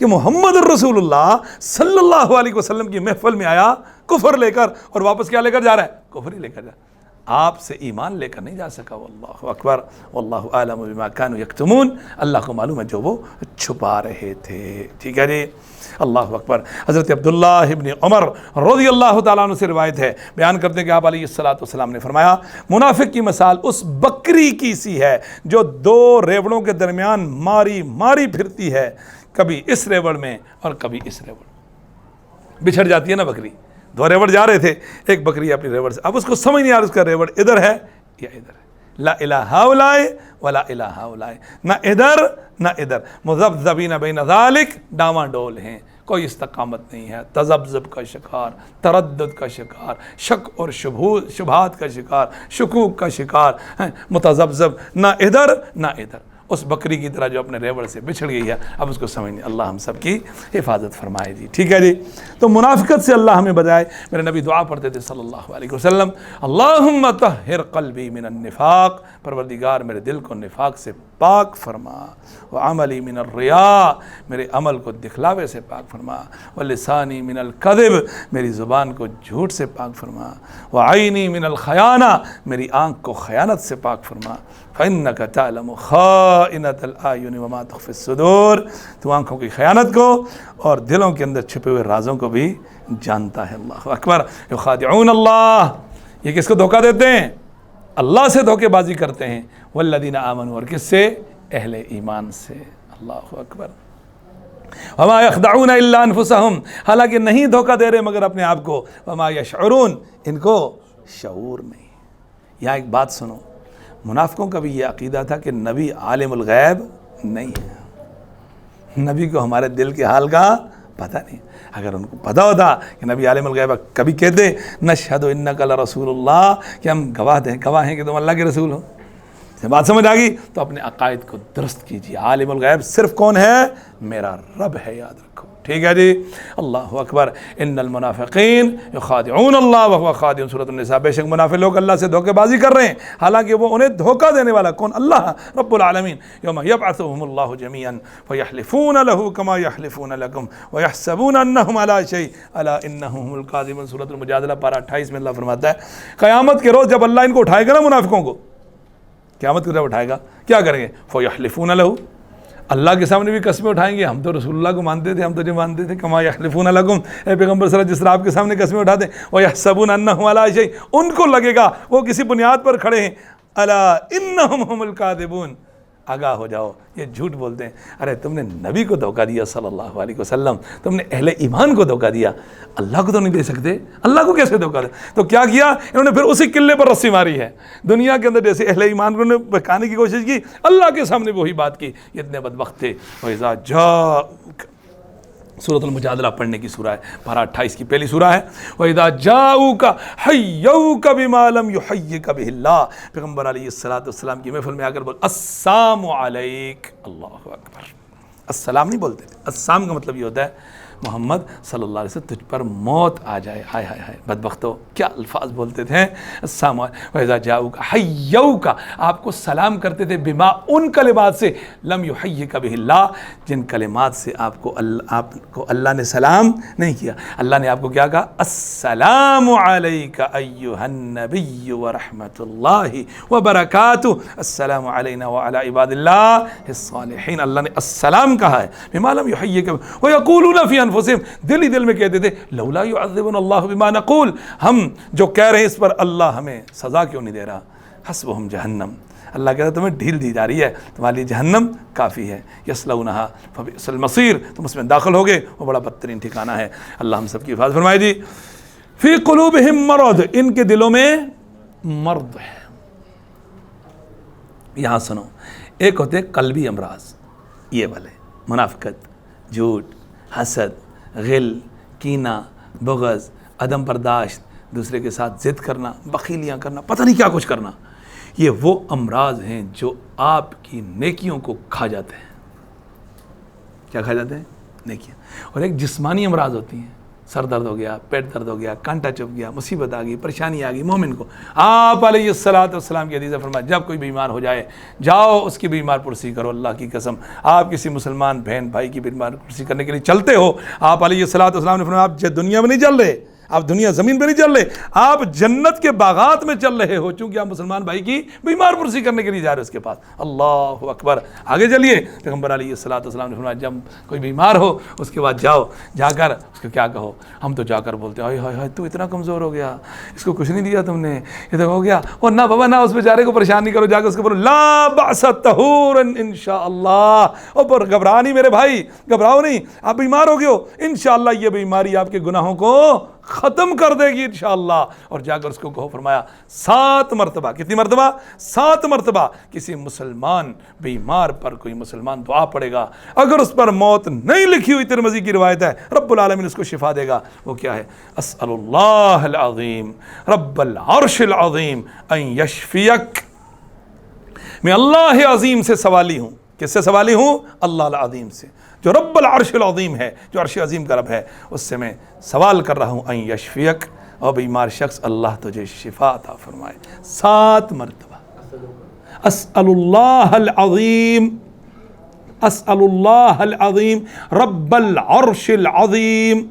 کہ محمد الرسول اللہ صلی اللہ علیہ وسلم کی محفل میں آیا کفر لے کر اور واپس کیا لے کر جا رہا ہے؟ کفر ہی لے کر جا رہا ہے. آپ سے ایمان لے کر نہیں جا سکا. واللہ اکبر. واللہ اعلم بما كانوا یکتمون. اللہ کو معلوم ہے جو وہ چھپا رہے تھے. ٹھیک ہے جی. اللہ اکبر. حضرت عبداللہ ابن عمر رضی اللہ تعالیٰ عنہ سے روایت ہے، بیان کرتے ہیں کہ آپ علیہ السلام نے فرمایا منافق کی مثال اس بکری کی سی ہے جو دو ریوڑوں کے درمیان ماری پھرتی ہے، کبھی اس ریوڑ میں اور کبھی اس ریوڑ. بچھڑ جاتی ہے نا بکری. دو ریوڑ جا رہے تھے، ایک بکری اپنی ریوڑ سے، اب اس کو سمجھ نہیں آ رہا اس کا ریوڑ ادھر ہے یا ادھر ہے. لا الہ ہؤلاء ولا الہ ہؤلاء، نہ ادھر نہ ادھر، مذبذبین بین ذالک، ڈاواں ڈول ہیں، کوئی استقامت نہیں ہے. تذبذب کا شکار، تردد کا شکار، شک اور شبہات کا شکار، شکوک کا شکار، متذبذب، نہ ادھر نہ ادھر. اس بکری کی طرح جو اپنے ریوڑ سے بچھڑ گئی ہے، اب اس کو سمجھ نہیں. اللہ ہم سب کی حفاظت فرمائے جی. ٹھیک ہے جی. تو منافقت سے اللہ ہمیں بچائے. میرے نبی دعا پڑھتے تھے صلی اللہ علیہ وسلم اللہم طہر قلبی من النفاق، پروردگار میرے دل کو نفاق سے پاک فرما، وعملی من الریا، میرے عمل کو دکھلاوے سے پاک فرما، ولسانی من الکذب، میری زبان کو جھوٹ سے پاک فرما، وعینی من الخیانہ، میری آنکھ کو خیانت سے پاک فرما. فإنک تعلم خائنۃ الأعین وما تخفی الصدور، تو آنکھوں کی خیانت کو اور دلوں کے اندر چھپے ہوئے رازوں کو بھی جانتا ہے. اللہ اکبر. یخادعون اللہ، یہ کس کو دھوکہ دیتے ہیں؟ اللہ سے دھوکے بازی کرتے ہیں. والذین آمنوا، اور کس سے؟ اہل ایمان سے. اللہ اکبر. وما یخدعون الا انفسہم، حالانکہ نہیں دھوکہ دے رہے مگر اپنے آپ کو. وما یشعرون، ان کو شعور نہیں. یہاں ایک بات سنو، منافقوں کا بھی یہ عقیدہ تھا کہ نبی عالم الغیب نہیں ہے، نبی کو ہمارے دل کے حال کا پتہ نہیں. اگر ان کو پتہ ہوتا کہ نبی عالم الغیب، کبھی کہتے نشہد انک لرسول اللہ، کہ ہم گواہ ہیں کہ تم اللہ کے رسول ہو. بات سمجھ آ گئی؟ تو اپنے عقائد کو درست کیجیے. عالم الغیب صرف کون ہے؟ میرا رب ہے، یاد رکھو. ٹھیک ہے جی. اللہ اکبر. ان المنافقین یخادعون اللہ وهو خادعهم، سورۃ النساء. بے شک منافق لوگ اللہ سے دھوکے بازی کر رہے ہیں حالانکہ وہ انہیں دھوکہ دینے والا کون؟ اللہ رب العالمین. یوم یبعثهم اللہ جميعا فیحلفون له كما یحلفون لكم ویحسبون انهم على شیء الا انهم هم الکاذبون. سورۃ المجادلہ پارہ 28 میں اللہ فرماتا ہے قیامت کے روز جب اللہ ان کو اٹھائے گا نا، منافقوں کو قیامت کے روز اٹھائے گا، کیا کریں گے؟ فیحلفون له، اللہ کے سامنے بھی قسمیں اٹھائیں گے. ہم تو رسول اللہ کو مانتے تھے، ہم تو جو مانتے تھے. کما یحلفون لکم، اے پیغمبر صلی اللہ علیہ وسلم جس طرح آپ کے سامنے قسمیں اٹھاتے ہیں. ویحسبون انہم علی شیء، ان کو لگے گا وہ کسی بنیاد پر کھڑے ہیں. الا انہم هم الکاذبون، آگاہ ہو جاؤ یہ جھوٹ بولتے ہیں. ارے تم نے نبی کو دھوکہ دیا صلی اللہ علیہ وسلم، تم نے اہل ایمان کو دھوکہ دیا، اللہ کو تو نہیں دے سکتے. اللہ کو کیسے دھوکہ دے؟ تو کیا کیا انہوں نے؟ پھر اسی قلعے پر رسی ماری ہے. دنیا کے اندر جیسے اہل ایمان کو بہکانے کی کوشش کی، اللہ کے سامنے وہی بات کی. یہ اتنے بدبخت تھے. وَإِذَا جَاءُوكَ، سورۃ المجادلہ پڑھنے کی سورہ ہے، پارہ 28 کی پہلی سورہ ہے. وَإِذَا جَاءُوكَ حَيَّوْكَ بِمَا لَمْ يُحَيِّكَ بِهِ اللَّهُ، پیغمبر علیہ السلام کی محفل میں آ کر بول السلام علیک. اللہ اکبر. السلام نہیں بولتے تھے. السلام کا مطلب یہ ہوتا ہے محمد صلی اللہ علیہ وسلم تجھ پر موت آ جائے. ہائے ہائے ہائے بدبختو کیا الفاظ بولتے تھے. السلام علیکم وَإِذَا جَاءُوكَ حَيَّوْكَ آپ کو سلام کرتے تھے بما ان کلمات سے لم یحیک بہ اللہ جن کلمات سے آپ کو اللہ نے سلام نہیں کیا. اللہ نے آپ کو کیا کہا؟ السلام علیک ایھا النبی ورحمۃ اللہ وبرکاتہ السلام علینا وعلی عباد اللہ الصالحین. اللہ نے السلام کہا ہے بما لم یحیک ویقولون فی انفسہم دل ہی دل میں کہتے تھے لولا یعذبنا اللہ بما نقول ہم جو کہہ رہے ہیں اس پر اللہ ہمیں سزا کیوں نہیں دے رہا. حسبہم جہنم اللہ کہتا ہے تمہیں ڈھیل دی جا رہی ہے تمہارے لیے جہنم کافی ہے. یصلونہا فبئس المصیر تم اس میں داخل ہوگے وہ بڑا بدترین ٹھکانہ ہے. اللہ ہم سب کی حفاظت فرمائے. جی فی قلوبہم مرض ان کے دلوں میں مرض ہے. یہاں سنو ایک ہوتے قلبی امراض یہ والے منافقت جھوٹ حسد غل کینہ بغض عدم برداشت دوسرے کے ساتھ ضد کرنا بخیلیاں کرنا پتہ نہیں کیا کچھ کرنا. یہ وہ امراض ہیں جو آپ کی نیکیوں کو کھا جاتے ہیں. کیا کھا جاتے ہیں؟ نیکیاں. اور ایک جسمانی امراض ہوتی ہیں سر درد ہو گیا پیٹ درد ہو گیا کانٹا چبھ گیا مصیبت آ گئی پریشانی آ گئی. مومن کو آپ علیہ الصلوۃ والسلام کی حدیث فرمایا جب کوئی بیمار ہو جائے جاؤ اس کی بیمار پرسی کرو. اللہ کی قسم آپ کسی مسلمان بہن بھائی کی بیمار پرسی کرنے کے لیے چلتے ہو آپ علیہ الصلوۃ والسلام نے فرمایا آپ دنیا میں نہیں چل رہے آپ دنیا زمین پہ نہیں چل رہے آپ جنت کے باغات میں چل رہے ہو چونکہ آپ مسلمان بھائی کی بیمار پرسی کرنے کے لیے جا رہے اس کے پاس. اللہ اکبر. آگے چلیے پیغمبر علیہ الصلوۃ والسلام نے فرمایا جب کوئی بیمار ہو اس کے بعد جاؤ جا کر اس کو کیا کہو. ہم تو جا کر بولتے ہیں ہائے ہائے تو اتنا کمزور ہو گیا اس کو کچھ نہیں دیا تم نے یہ تو ہو گیا. اور نہ بابا نہ اس بیچارے کو پریشان نہیں کرو جا کر اس کو بولو لا بأس طہورا انشاءاللہ. اور گھبراؤ نہیں میرے بھائی گھبراؤ نہیں آپ بیمار ہو گئے ہو انشاءاللہ یہ بیماری آپ کے گناہوں کو ختم کر دے گی انشاءاللہ. اور جا کر اس کو کہو فرمایا 7 مرتبہ کتنی مرتبہ 7 مرتبہ کسی مسلمان بیمار پر کوئی مسلمان دعا پڑے گا اگر اس پر موت نہیں لکھی ہوئی ترمذی کی روایت ہے رب العالمین اس کو شفا دے گا. وہ کیا ہے اسأل اللہ العظیم رب العرش العظیم ان یشفیک. میں اللہ عظیم سے سوالی ہوں. کس سے سوالی ہوں؟ اللہ العظیم سے جو رب العرش العظیم ہے جو عرش عظیم کا رب ہے اس سے میں سوال کر رہا ہوں ان یشفیک. اور بیمار شخص اللہ تجھے شفا عطا فرمائے. 7 مرتبہ اسأل اللہ العظیم اسأل اللہ العظیم رب العرش العظیم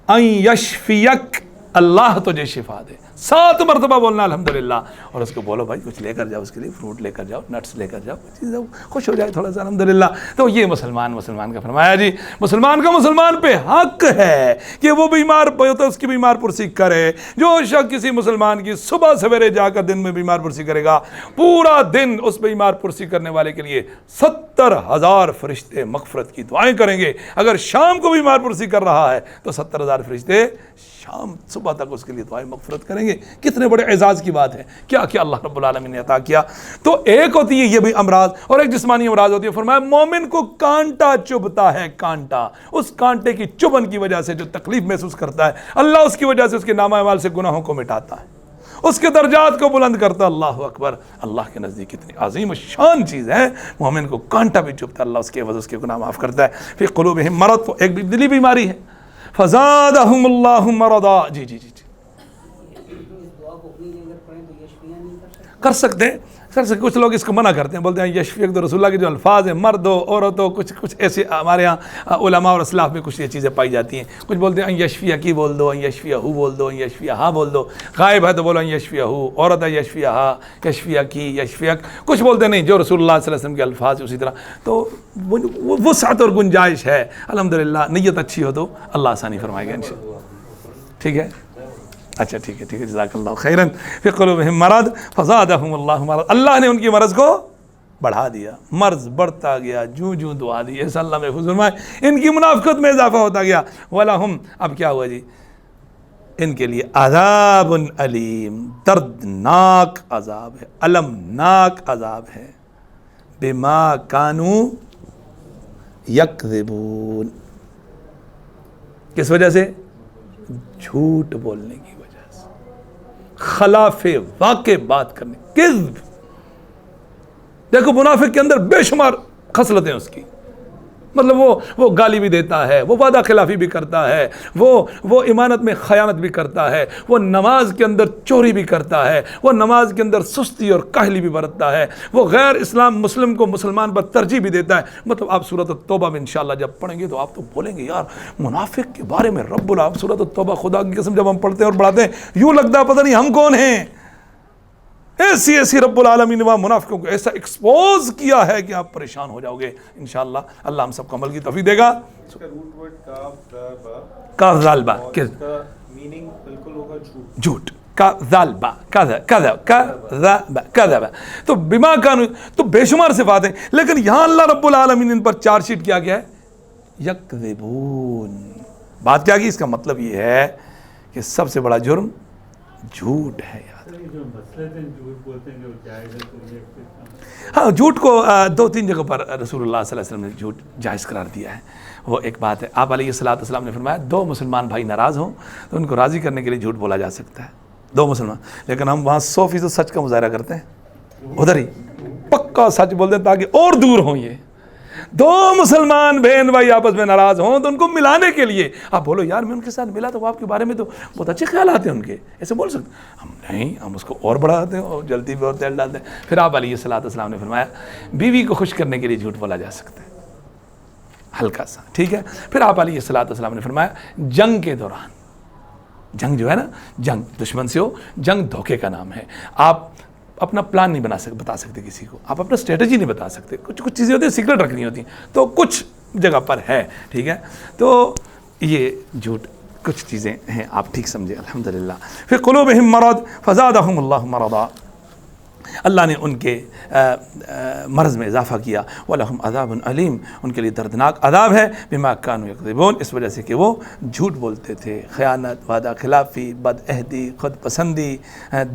ان یشفیک اللہ تجھے شفا دے. 7 مرتبہ بولنا الحمدللہ. اور اس کو بولو بھائی کچھ لے کر جاؤ اس کے لیے فروٹ لے کر جاؤ نٹس لے کر جاؤ چیز خوش ہو جائے تھوڑا سا الحمدللہ. تو یہ مسلمان کا فرمایا جی مسلمان کا مسلمان پہ حق ہے کہ وہ بیمار تو اس کی بیمار پرسی کرے. جو شخص کسی مسلمان کی صبح سویرے جا کر دن میں بیمار پرسی کرے گا پورا دن اس بیمار پرسی کرنے والے کے لیے 70,000 فرشتے مغفرت کی دعائیں کریں گے. اگر شام کو بیمار پرسی کر رہا ہے تو 70,000 فرشتے شام صبح تک اس کے لیے دعائیں مغفرت کریں گے. کتنے بڑے اعزاز کی بات ہے کیا اللہ رب العالمین نے عطا کیا. تو ایک ہوتی ہے یہ بھی امراض اور ایک جسمانی امراض ہوتی ہے. فرمایا مومن کو کانٹا چبھتا ہے کانٹا. اس کانٹے کی چبھن کی وجہ سے جو تکلیف محسوس کرتا ہے اللہ اس کی وجہ سے اس کے نامہ اعمال سے گناہوں کو مٹاتا ہے اس کے درجات کو بلند کرتا ہے. اللہ اکبر. اللہ کے نزدیک اتنی عظیم شان چیز ہے. مومن کو کانٹا بھی چبھتا ہے اللہ اس کے عوض اس کے گناہ معاف کرتا ہے. فی قلوبہم مرض تو ایک دلی بیماری ہے فزادہم اللہ مرضا. جی جی جی کر سکتے ہیں کچھ لوگ اس کو منع کرتے ہیں بولتے ہیں یشفیک تو رسول اللہ کے جو الفاظ ہیں مرد ہو عورت ہو کچھ ایسے ہمارے یہاں علماء اور اسلاف میں کچھ یہ چیزیں پائی جاتی ہیں. کچھ بولتے ہیں یشفیہ کی بول دو یشفیہ ہو بول دو یشفیہ ہاں بول دو. غائب ہے تو بولو یشفیہ ہو عورت ہے یشفیہ ہاں یشفیہ کی یشفیہ. کچھ بولتے نہیں جو رسول اللہ صلی اللہ علیہ وسلم کے الفاظ اسی طرح. تو وسعت اور گنجائش ہے الحمدللہ. نیت اچھی ہو تو اللہ آسانی فرمائے گا انشاءاللہ. ٹھیک ہے اچھا ٹھیک ہے جزاک اللہ خیراً. فی قلوبہم مرض فزادہم اللہ مرض. اللہ نے ان کی مرض کو بڑھا دیا. مرض بڑھتا گیا جوں دعا دی ایسا اللہ محفوظ فرمائے. ان کی منافقت میں اضافہ ہوتا گیا. وَلَهُمْ اب کیا ہوا جی ان کے لیے عذاب علیم دردناک عذاب ہے المناک عذاب ہے بما کانوا یکذبون. کس وجہ سے؟ جھوٹ بولنے کی وجہ سے خلاف واقع بات کرنے کذب. دیکھو منافق کے اندر بے شمار خصلتیں اس کی مطلب وہ گالی بھی دیتا ہے، وہ وعدہ خلافی بھی کرتا ہے، وہ امانت میں خیانت بھی کرتا ہے، وہ نماز کے اندر چوری بھی کرتا ہے، وہ نماز کے اندر سستی اور کاہلی بھی برتتا ہے، وہ غیر اسلام مسلم کو مسلمان پر ترجیح بھی دیتا ہے۔ مطلب آپ سورۃ التوبہ میں انشاءاللہ جب پڑھیں گے تو آپ تو بولیں گے یار منافق کے بارے میں رب العالمین سورۃ التوبہ خدا کی قسم جب ہم پڑھتے ہیں اور پڑھاتے ہیں یوں لگتا ہے پتہ نہیں ہم کون ہیں۔ ایسی رب العالمین نے وہاں منافقوں کو ایسا ایکسپوز کیا ہے کہ آپ پریشان ہو جاؤ گے انشاءاللہ۔ اللہ ہم سب کو عمل کی توفیق دے گا۔ اس کا روٹ ورڈ کاذالبا اس کا میننگ بالکل ہوگا جھوٹ، کاذالبا کذب، تو بما کانوا، تو بے شمار صفات ہیں، لیکن یہاں اللہ رب العالمین ان پر چارج شیٹ کیا گیا ہے یکذبون۔ بات کیا کی؟ اس کا مطلب یہ ہے کہ سب سے بڑا جرم جھوٹ ہے۔ ہاں جھوٹ کو دو تین جگہ پر رسول اللہ صلی اللہ علیہ وسلم نے جھوٹ جائز قرار دیا ہے۔ وہ ایک بات ہے، آپ علیہ السلام نے فرمایا دو مسلمان بھائی ناراض ہوں تو ان کو راضی کرنے کے لیے جھوٹ بولا جا سکتا ہے، دو مسلمان، لیکن ہم وہاں 100% سچ کا مظاہرہ کرتے ہیں، ادھر ہی پکا سچ بولتے ہیں تاکہ اور دور ہوں۔ یہ دو مسلمان بہن بھائی آپس میں ناراض ہوں تو ان کو ملانے کے لیے آپ بولو یار میں ان کے ساتھ ملا تو وہ آپ کے بارے میں تو بہت اچھے خیالات ہیں ان کے، ایسے بول سکتے ہیں ہم؟ نہیں، ہم اس کو اور بڑھاتے ہیں اور جلدی بھی اور تیل ڈالتے ہیں۔ پھر آپ علیہ السلام نے فرمایا بیوی کو خوش کرنے کے لیے جھوٹ بولا جا سکتا ہے، ہلکا سا، ٹھیک ہے۔ پھر آپ علیہ السلام نے فرمایا جنگ کے دوران، جنگ جو ہے نا، جنگ دشمن سے ہو، جنگ دھوکے کا نام ہے۔ آپ اپنا پلان نہیں بتا سکتے کسی کو، آپ اپنا اسٹریٹجی نہیں بتا سکتے، کچھ چیزیں ہوتی ہیں سیکرٹ رکھنی ہوتی ہیں، تو کچھ جگہ پر ہے، ٹھیک ہے۔ تو یہ جھوٹ کچھ چیزیں ہیں، آپ ٹھیک سمجھے الحمدللہ۔ پھر قلوبہم مرض فزادہم اللہ مرضا، اللہ نے ان کے مرض میں اضافہ کیا۔ وَلَهُمْ عَذَابٌ عَلِيمٌ، ان کے لیے دردناک عذاب ہے، بِمَا كَانُوا يَكْذِبُونَ، اس وجہ سے کہ وہ جھوٹ بولتے تھے، خیانت، وعدہ خلافی، بد عہدی، خود پسندی،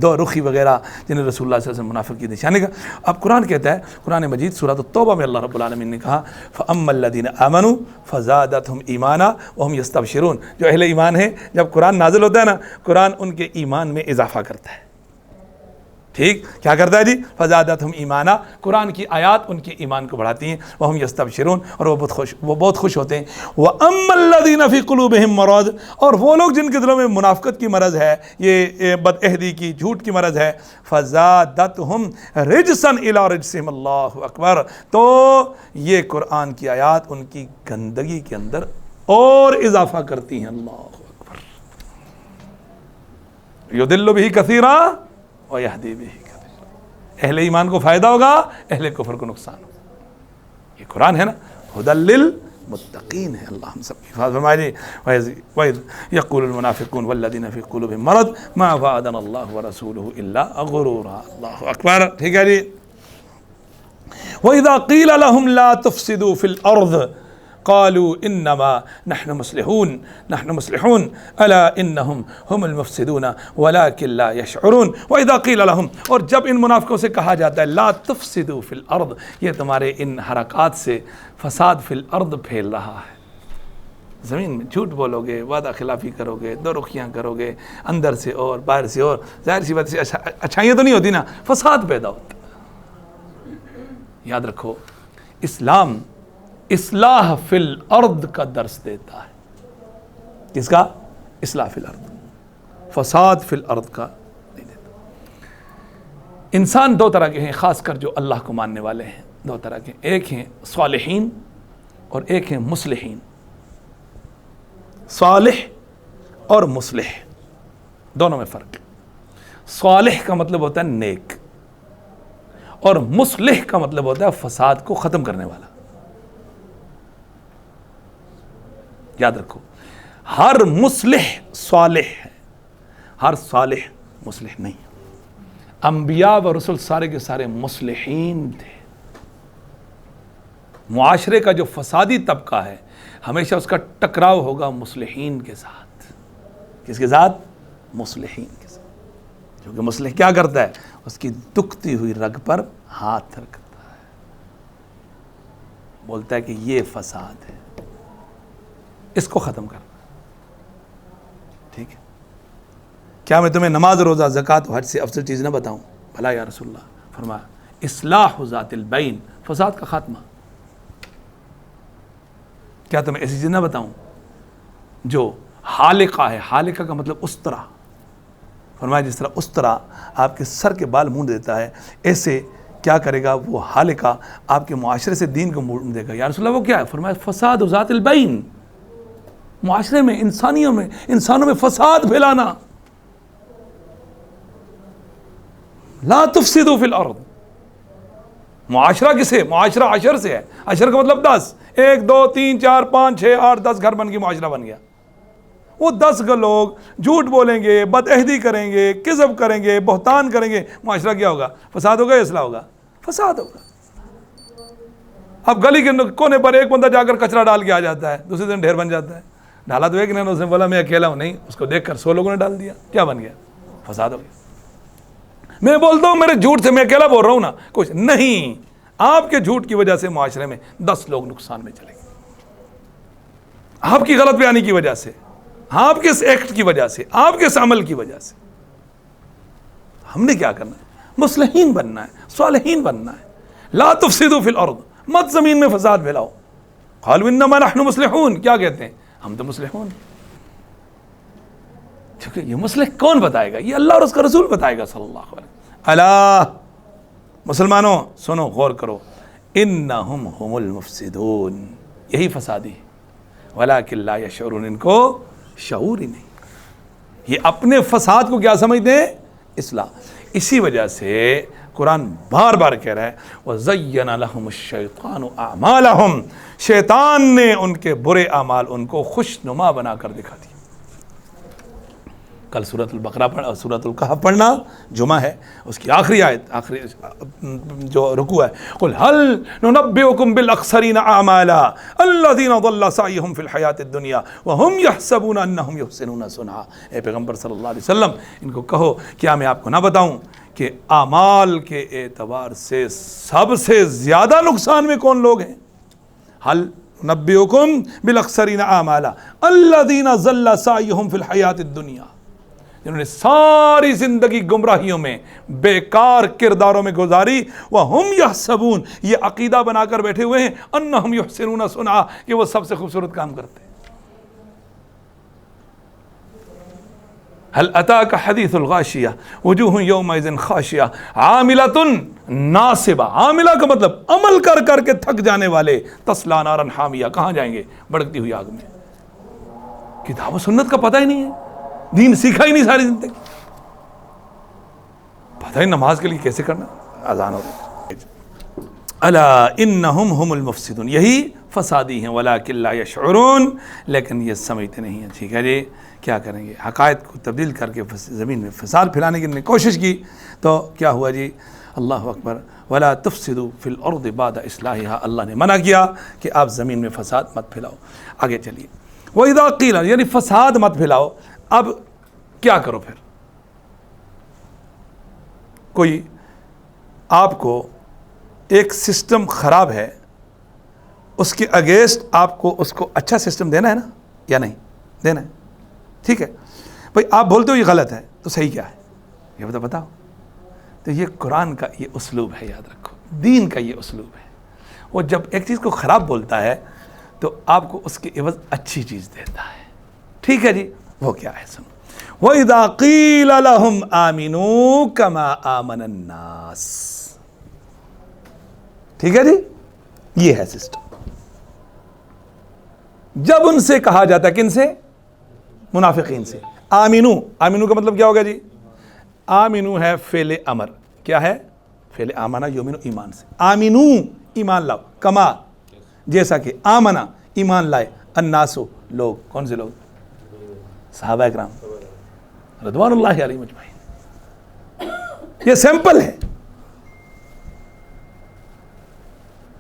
دو رخی وغیرہ جنہیں رسول اللہ صلی اللہ علیہ وسلم منافق کی نشانی کا۔ اب قرآن کہتا ہے، قرآن مجید سورۃ التوبہ میں اللہ رب العالمین نے کہا فَأَمَّا الَّذِينَ آمَنُوا فَزَادَتْهُمْ إِيمَانًا وَهُمْ يَسْتَبْشِرُونَ، جو اہل ایمان ہیں جب قرآن نازل ہوتا ہے نا، قرآن ان کے ایمان میں اضافہ کرتا ہے، ٹھیک کیا کرتا ہے جی؟ فزادتہم ایمانا، قرآن کی آیات ان کے ایمان کو بڑھاتی ہیں، وہم یستبشرون، اور وہ بہت خوش ہوتے ہیں۔ وَأَمَّا الَّذِينَ فِي قُلُوبِهِم مَرَضٌ، اور وہ لوگ جن کے دلوں میں منافقت کی مرض ہے، یہ بد عہدی کی، جھوٹ کی مرض ہے، فزادتہم رجسا الی رجسہم، اللہ اکبر، تو یہ قرآن کی آیات ان کی گندگی کے اندر اور اضافہ کرتی ہیں، اللہ اکبر۔ یضل بہ کثیرا وَيَهْدِي بِهِ كَثِيرًا، اہل ایمان کو فائدہ ہوگا، اہل کفر کو نقصان ہوگا۔ یہ قرآن ہے نا، ہدی للمتقین ہے، اللہ ہم سب کی حفاظت فرمائے۔ وَإِذْ يَقُولُ الْمُنَافِقُونَ وَالَّذِينَ فِي قُلُوبِهِم مَرَضٌ مَا وَعَدَنَا اللَّهُ وَرَسُولُهُ إِلَّا غُرُورًا، اللہ اکبر، ٹھیک ہے جی۔ وَإِذَا قِيلَ لَهُمْ لَا تُفْسِدُوا فِي الْأَرْضِ قالوا انما نحن مصلحون الا انهم هم المفسدون ولكن لا يشعرون۔ واذا قيل لهم، اور جب ان منافقوں سے کہا جاتا ہے لا تفسدوا فی الارض، یہ تمہارے ان حرکات سے فساد فی الارض پھیل رہا ہے، زمین میں جھوٹ بولو گے، وعدہ خلافی کرو گے، دو رخیاں کرو گے، اندر سے اور باہر سے اور، ظاہر سی بات سے اچھائیاں تو نہیں ہوتی نا، فساد پیدا ہوتا ہے۔ یاد رکھو اسلام اصلاح فی الارض کا درس دیتا ہے، کس کا؟ اصلاح فی الارض، فساد فی الارض کا نہیں دیتا۔ انسان دو طرح کے ہیں، خاص کر جو اللہ کو ماننے والے ہیں، دو طرح کے، ایک ہیں صالحین اور ایک ہیں مصلحین۔ صالح اور مصلح دونوں میں فرق ہے۔ صالح کا مطلب ہوتا ہے نیک، اور مصلح کا مطلب ہوتا ہے فساد کو ختم کرنے والا۔ یاد رکھو، ہر مصلح صالح ہے، ہر صالح مصلح نہیں۔ انبیاء و رسول سارے کے سارے مصلحین تھے۔ معاشرے کا جو فسادی طبقہ ہے ہمیشہ اس کا ٹکراؤ ہوگا مصلحین کے ساتھ۔ کس کے ساتھ؟ مصلحین کے ساتھ، کیونکہ مصلح کیا کرتا ہے؟ اس کی دکھتی ہوئی رگ پر ہاتھ رکھتا ہے، بولتا ہے کہ یہ فساد ہے، اس کو ختم کرنا، ٹھیک ہے؟ کیا میں تمہیں نماز، روزہ، زکوٰۃ و حج سے افضل چیز نہ بتاؤں؟ بھلا یا رسول اللہ، فرمایا اصلاح ذات البین، فساد کا خاتمہ۔ کیا تمہیں ایسی چیز نہ بتاؤں جو حالقہ ہے؟ حالقہ کا مطلب استرا، فرمایا جس طرح استرا آپ کے سر کے بال مونڈ دیتا ہے، ایسے کیا کرے گا وہ حالقہ آپ کے معاشرے سے دین کو مونڈ دے گا۔ یا رسول اللہ وہ کیا ہے؟ فرمایا فساد ذات البین، معاشرے میں انسانوں میں فساد پھیلانا۔ لا تفسدوا فی الارض، معاشرہ کسے؟ معاشرہ عشر سے ہے، عشر کا مطلب 10، 1 2 3 4 5 6 8 10 گھر بن کے معاشرہ بن گیا۔ وہ 10 لوگ جھوٹ بولیں گے، بدعہدی کریں گے، کذب کریں گے، بہتان کریں گے، معاشرہ کیا ہوگا؟ فساد ہوگا یا اصلاح ہوگا؟ فساد ہوگا۔ اب گلی کے کونے پر ایک بندہ جا کر کچرا ڈال کے آ جاتا ہے، دوسرے دن ڈھیر بن جاتا ہے۔ ڈالا تو ایک نے، اس نے بولا میں اکیلا ہوں، نہیں، اس کو دیکھ کر 100 لوگوں نے ڈال دیا، کیا بن گیا؟ فساد ہو گیا۔ میں بولتا ہوں میرے جھوٹ سے میں اکیلا بول رہا ہوں نا، کچھ نہیں، آپ کے جھوٹ کی وجہ سے معاشرے میں 10 لوگ نقصان میں چلے گئے، آپ کی غلط بیانی کی وجہ سے، آپ کے اس ایکٹ کی وجہ سے، آپ کے اس عمل کی وجہ سے۔ ہم نے کیا کرنا ہے؟ مصلحین بننا ہے، صالحین بننا ہے۔ لا تفسدوا فی الارض، مت زمین میں فساد پھیلاؤ۔ قالوا انما نحن مصلحون، کیا کہتے ہیں؟ ہم تو مصلحون ہیں۔ کیونکہ یہ مصلح کون بتائے گا؟ یہ اللہ اور اس کا رسول بتائے گا صلی اللہ علیہ وسلم۔ الا مسلمانوں سنو، غور کرو، انہم هم المفسدون، یہی فسادی ولکن لا یشعرون، ان کو شعور ہی نہیں، یہ اپنے فساد کو کیا سمجھتے ہیں؟ اصلاح۔ اسی وجہ سے قرآن بار بار کہہ رہا ہے وَزَيَّنَ لَهُمُ الشَّيْطَانُ أَعْمَالَهُمْ، شیطان نے ان کے برے اعمال ان کو خوشنما بنا کر دکھا دی۔ کل سورۃ البقرہ پڑھا، سورۃ الکہف پڑھنا جمعہ ہے، اس کی آخری آیت، آخری جو رکوع ہے، قُلْ هَلْ نُنَبِّئُكُمْ بِالْأَخْسَرِينَ أَعْمَالًا الَّذِينَ ضَلَّ سَعْيُهُمْ فِي الْحَيَاةِ الدُّنْيَا وَهُمْ يَحْسَبُونَ أَنَّهُمْ يُحْسِنُونَ صُنْعًا۔ اے پیغمبر صلی اللہ علیہ وسلم ان کو کہو کیا میں آپ کو نہ بتاؤں کہ اعمال کے اعتبار سے سب سے زیادہ نقصان میں کون لوگ ہیں؟ هل ننبئكم بالأخسرين أعمالا الذين ضل سعيهم في الحياة الدنيا، جنہوں نے ساری زندگی گمراہیوں میں بیکار کرداروں میں گزاری، وَهُمْ يَحْسَبُونَ، یہ عقیدہ بنا کر بیٹھے ہوئے ہیں، أَنَّهُمْ يُحْسِنُونَ صُنْعًا، کہ وہ سب سے خوبصورت کام کرتے ہیں۔ هل أتاك حديث الغاشية وجوه يومئذ خاشعة عاملة ناصبة، عاملہ کا مطلب عمل کر کر کے تھک جانے والے، تصلیٰ نارا حامیہ، کہاں جائیں گے؟ بھڑکتی ہوئی آگ میں۔ کتاب و سنت کا پتہ ہی نہیں ہے، دین سیکھا ہی نہیں ساری زندگی، پتہ ہی نماز کے لیے کیسے کرنا، اذان ہو رہی ہے۔ الا انہم هم المفسدون، یہی فسادی ہیں، ولکن لا یشعرون، لیکن یہ سمجھتے نہیں ہیں۔ ٹھیک ہے جی، کیا کریں گے؟ حقائق کو تبدیل کر کے زمین میں فساد پھیلانے کی انہوں نے کوشش کی، تو کیا ہوا جی؟ اللہ اکبر، ولا تفسدوا فی الارض بعد اصلاحها، اللہ نے منع کیا کہ آپ زمین میں فساد مت پھیلاؤ۔ آگے چلیے، وَإِذَا قِيلَ، یعنی فساد مت پھیلاؤ، اب کیا کرو پھر؟ کوئی آپ کو ایک سسٹم خراب ہے، اس کے اگینسٹ آپ کو اس کو اچھا سسٹم دینا ہے نا، یا نہیں دینا ہے؟ ٹھیک ہے بھائی، آپ بولتے ہو یہ غلط ہے، تو صحیح کیا ہے یہ بتاؤ۔ تو یہ قرآن کا یہ اسلوب ہے، یاد رکھو، دین کا یہ اسلوب ہے۔ وہ جب ایک چیز کو خراب بولتا ہے تو آپ کو اس کے عوض اچھی چیز دیتا ہے۔ ٹھیک ہے جی، وہ کیا ہے سنو، وَإِذَا قِيلَ لَهُمْ آمِنُوا كَمَا آمَنَ النَّاسِ، ٹھیک ہے جی، یہ ہے سسٹم۔ جب ان سے کہا جاتا ہے، کن سے؟ منافقین سے۔ آمینو، آمینو کا مطلب کیا ہوگا جی؟ آمینو ہے فعل امر، کیا ہے؟ فعل آمنہ یؤمنو، ایمان سے۔ آمینو، ایمان لاؤ، کما، جیسا کہ آمنہ، ایمان لائے، الناسو، لوگ، کون سے لوگ؟ صحابہ اکرام رضوان اللہ علیہم اجمعین۔ یہ سیمپل ہے،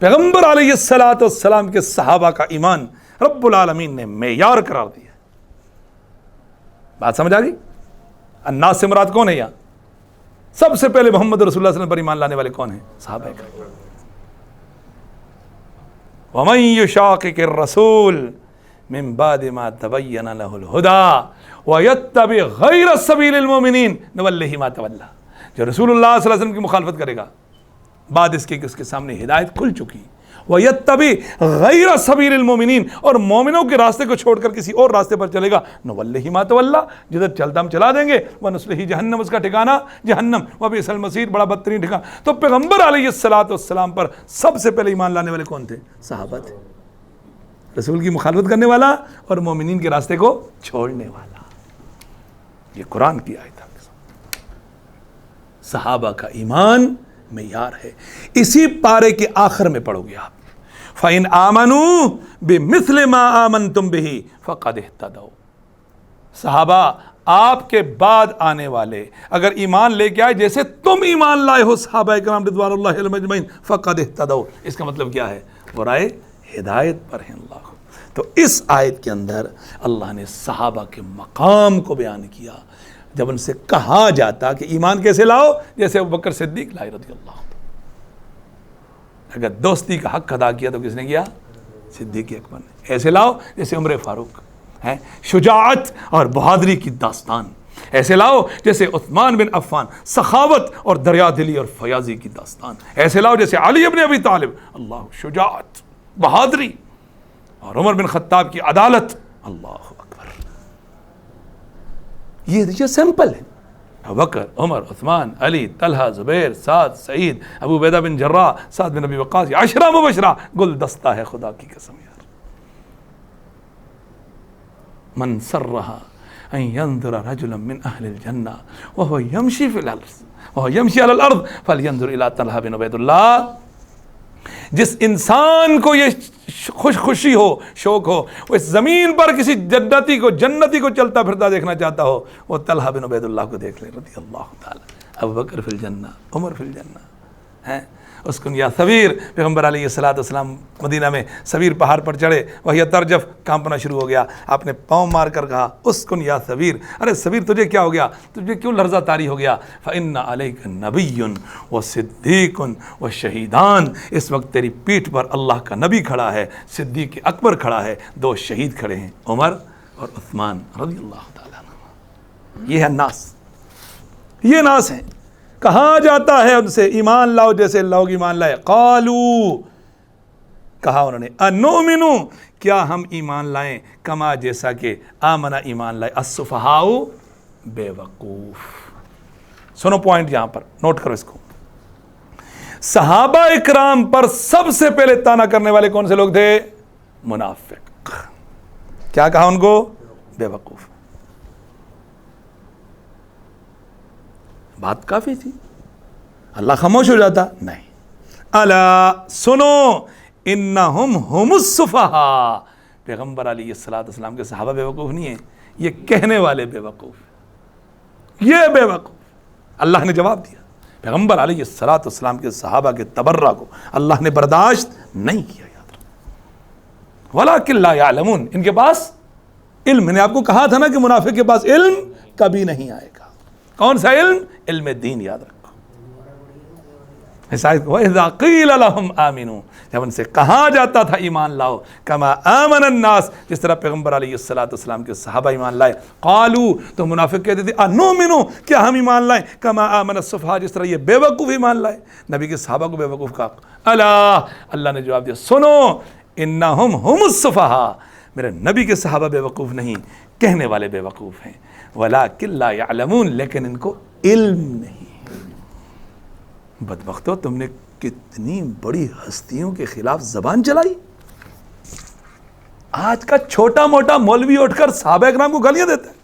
پیغمبر علیہ السلام کے صحابہ کا ایمان رب العالمین نے معیار قرار دیا۔ بات سمجھ آ گئی؟ الناس سے مراد کون ہے یہاں؟ سب سے پہلے محمد رسول اللہ صلی اللہ علیہ وسلم پر ایمان لانے والے کون ہیں؟ صحابہ اکرام۔ وَمَن يُشَاقِقِ الرَّسُولَ من بعد ما تبین له الهدى ويتبع غیر سبیل المؤمنین نولہ ما تولى، جو رسول اللہ صلی اللہ علیہ وسلم کی مخالفت کرے گا بعد اس کے کہ اس کے سامنے ہدایت کھل چکی وَيَتَّبِعْ غَيْرَ سَبِيلِ الْمُؤْمِنِينَ، اور مومنوں کے راستے کو چھوڑ کر کسی اور راستے پر چلے گا، نُوَلِّهِ مَا تَوَلَّىٰ، جدھر چلتا ہم چلا دیں گے، وَنُصْلِهِ جہنم، اس کا ٹھکانہ جہنم، وَبِئْسَ الْمَصِيرُ، بڑا بدترین ٹھکانہ۔ تو پیغمبر علیہ السلام پر سب سے پہلے ایمان لانے والے کون تھے؟ صحابہ تھے۔ رسول کی مخالفت کرنے والا اور مومنین کے راستے کو چھوڑنے والا، یہ قرآن کی آیت ہے۔ صحابہ کا ایمان معیار ہے۔ اسی پارے کے آخر میں پڑھو گے آپ، فَإِنْ آمَنُوا بِمِثْلِ مَا آمَنْتُمْ بِهِ فَقَدِ اهْتَدَوْا، صحابہ آپ کے بعد آنے والے اگر ایمان لے کے آئے جیسے تم ایمان لائے ہو صحابہ کرام رضوان اللہ علیہم اجمعین، فَقَدِ اهْتَدَوْا، اس کا مطلب کیا ہے؟ وہ رائے ہدایت پر ہیں اللہ۔ تو اس آیت کے اندر اللہ نے صحابہ کے مقام کو بیان کیا، جب ان سے کہا جاتا کہ ایمان کیسے لاؤ، جیسے ابوبکر صدیق لائے رضی اللہ عنہ۔ اگر دوستی کا حق ادا کیا تو کس نے کیا؟ صدیق اکبر نے۔ ایسے لاؤ جیسے عمر فاروق ہے، شجاعت اور بہادری کی داستان۔ ایسے لاؤ جیسے عثمان بن عفان، سخاوت اور دریا دلی اور فیاضی کی داستان۔ ایسے لاؤ جیسے علی ابن ابی طالب، اللہ، شجاعت، بہادری، اور عمر بن خطاب کی عدالت، اللہ اکبر۔ یہ سمپل ہے، ابوبکر، عمر، عثمان، علی، طلحہ، زبیر، سعد، سعید، ابو عبیدہ بن جراح، سعد بن ابی وقاص، یہ عشرہ مبشرہ، گلدستہ ہے خدا کی قسم یار۔ من سرہ ان ينظر رجلا من اہل الجنہ وهو يمشي في الارض وهو يمشي على الارض فلينظر الى طلحہ بن عبید اللہ، جس انسان کو یہ خوشی ہو، شوق ہو، وہ اس زمین پر کسی جنتی کو چلتا پھرتا دیکھنا چاہتا ہو، وہ طلحہ بن عبید اللہ کو دیکھ لے رضی اللہ تعالی۔ ابوبکر فی الجنہ، عمر فی الجنہ ہیں۔ اسکن یا ثویر، پیغمبر علیہ السلام مدینہ میں ثویر پہاڑ پر چڑھے، وہی ترجف، کانپنا شروع ہو گیا، آپ نے پاؤں مار کر کہا اسکن یا ثویر، ارے ثویر تجھے کیا ہو گیا، تجھے کیوں لرزہ طاری ہو گیا؟ فإن علیک نبی و صدیق و شہیدان، اس وقت تیری پیٹھ پر اللہ کا نبی کھڑا ہے، صدیق اکبر کھڑا ہے، دو شہید کھڑے ہیں، عمر اور عثمان رضی اللہ تعالیٰ عنہ۔ یہ ہے ناس، یہ ناس ہیں۔ کہا جاتا ہے ان سے ایمان لاؤ جیسے لوگ ایمان لائے، قالو، کہا انہوں نے، انؤمن، کیا ہم ایمان لائیں، کما، جیسا کہ آمنا، ایمان لائے، السفہاء، بے وقوف۔ سنو پوائنٹ یہاں پر نوٹ کرو اس کو۔ صحابہ اکرام پر سب سے پہلے تانا کرنے والے کون سے لوگ تھے؟ منافق۔ کیا کہا ان کو؟ بے وقوف۔ بات کافی تھی، اللہ خاموش ہو جاتا؟ نہیں۔ الا، سنو، انہم ہم السفہاء، پیغمبر علیہ السلام کے صحابہ بے وقوف نہیں ہیں، یہ کہنے والے بے وقوف، یہ بے وقوف۔ اللہ نے جواب دیا، پیغمبر علیہ السلام کے صحابہ کے تبرہ کو اللہ نے برداشت نہیں کیا، یاد رکھو۔ ولیکن لا یعلمون، ان کے پاس علم، میں نے آپ کو کہا تھا نا کہ منافق کے پاس علم کبھی نہیں آئے گا۔ کون سا علم؟ علم دین، یاد رکھو۔ وَإِذَا قِيلَ لَهُمْ آمِنُوا، جب ان سے کہا جاتا تھا ایمان لاؤ، کما آمن الناس، جس طرح پیغمبر علیہ السلام کے صحابہ ایمان لائے، قالوا، تو منافق کہتے تھے، انؤمن، کیا ہم ایمان لائیں، کما آمن السفہاء، جس طرح یہ بے وقوف ایمان لائے۔ نبی کے صحابہ کو بے وقوف کہا۔ الا، اللہ نے جواب دیا، سنو، انہم ہم السفہاء، میرے نبی کے صحابہ بے وقوف نہیں، کہنے والے بے وقوف ہیں، ولیکن لا یعلمون، لیکن ان کو علم نہیں۔ بدبختو، تم نے کتنی بڑی ہستیوں کے خلاف زبان چلائی۔ آج کا چھوٹا موٹا مولوی اٹھ کر صحابہ اکرام کو گالیاں دیتا ہے،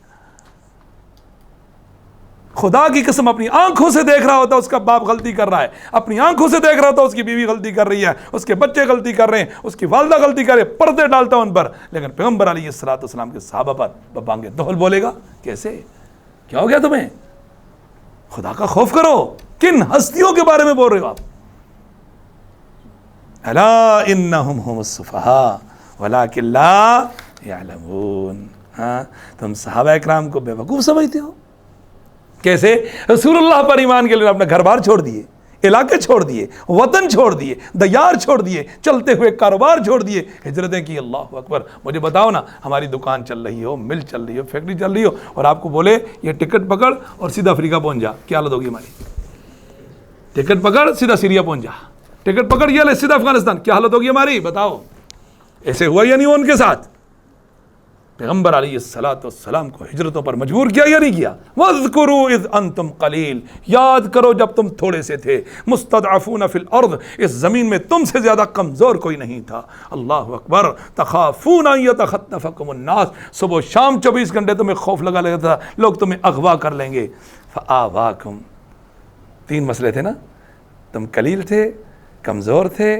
خدا کی قسم اپنی آنکھوں سے دیکھ رہا ہوتا اس کا باپ غلطی کر رہا ہے، اپنی آنکھوں سے دیکھ رہا ہوتا اس کی بیوی غلطی کر رہی ہے، اس کے بچے غلطی کر رہے ہیں، اس کی والدہ غلطی کر رہے ہیں، پردے ڈالتا ان پر، لیکن پیغمبر علیہ السلام کے صحابہ پر بانگے دہل بولے گا؟ کیسے؟ کیا ہو گیا تمہیں؟ خدا کا خوف کرو، کن ہستیوں کے بارے میں بول رہے ہو آپ؟ الا انہم ہم السفہاء ولکن لا یعلمون۔ ہاں، تم صحابہ اکرام کو بے وقوف سمجھتے ہو؟ کیسے؟ رسول اللہ پر ایمان کے لیے اپنا گھر بار چھوڑ دیے، علاقے چھوڑ دیے، وطن چھوڑ دیے، دیار چھوڑ دیے، چلتے ہوئے کاروبار چھوڑ دیے، ہجرتیں کی۔ اللہ اکبر۔ مجھے بتاؤ نا، ہماری دکان چل رہی ہو، مل چل رہی ہو، فیکٹری چل رہی ہو، اور آپ کو بولے یہ ٹکٹ پکڑ اور سیدھا افریقہ پہنچ جا، کیا حالت ہوگی ہماری؟ ٹکٹ پکڑ، سیدھا سیریا پہنچ جا، ٹکٹ پکڑ گیا لے سیدھا افغانستان. کیا حالت ہوگی ہماری بتاؤ؟ ایسے ہوا یا نہیں ہوا ان کے ساتھ؟ پیغمبر علیہ الصلوۃ والسلام کو ہجرتوں پر مجبور کیا یا نہیں کیا؟ وَاذْكُرُوا اِذْ أَنْتُمْ قَلِيلٌ، یاد کرو جب تم تھوڑے سے تھے. مُسْتَضْعَفُونَ فِي الْأَرْضِ، اس زمین میں تم سے زیادہ کمزور کوئی نہیں تھا. اللہ اکبر. تَخَافُونَ أَن يَتَخَطَّفَكُمُ النَّاسُ، صبح و شام 24 گھنٹے تمہیں خوف لگا لیتا تھا لوگ تمہیں اغوا کر لیں گے. فَآوَاكُمْ، 3 مسئلے تھے نا، تم قلیل تھے، کمزور تھے،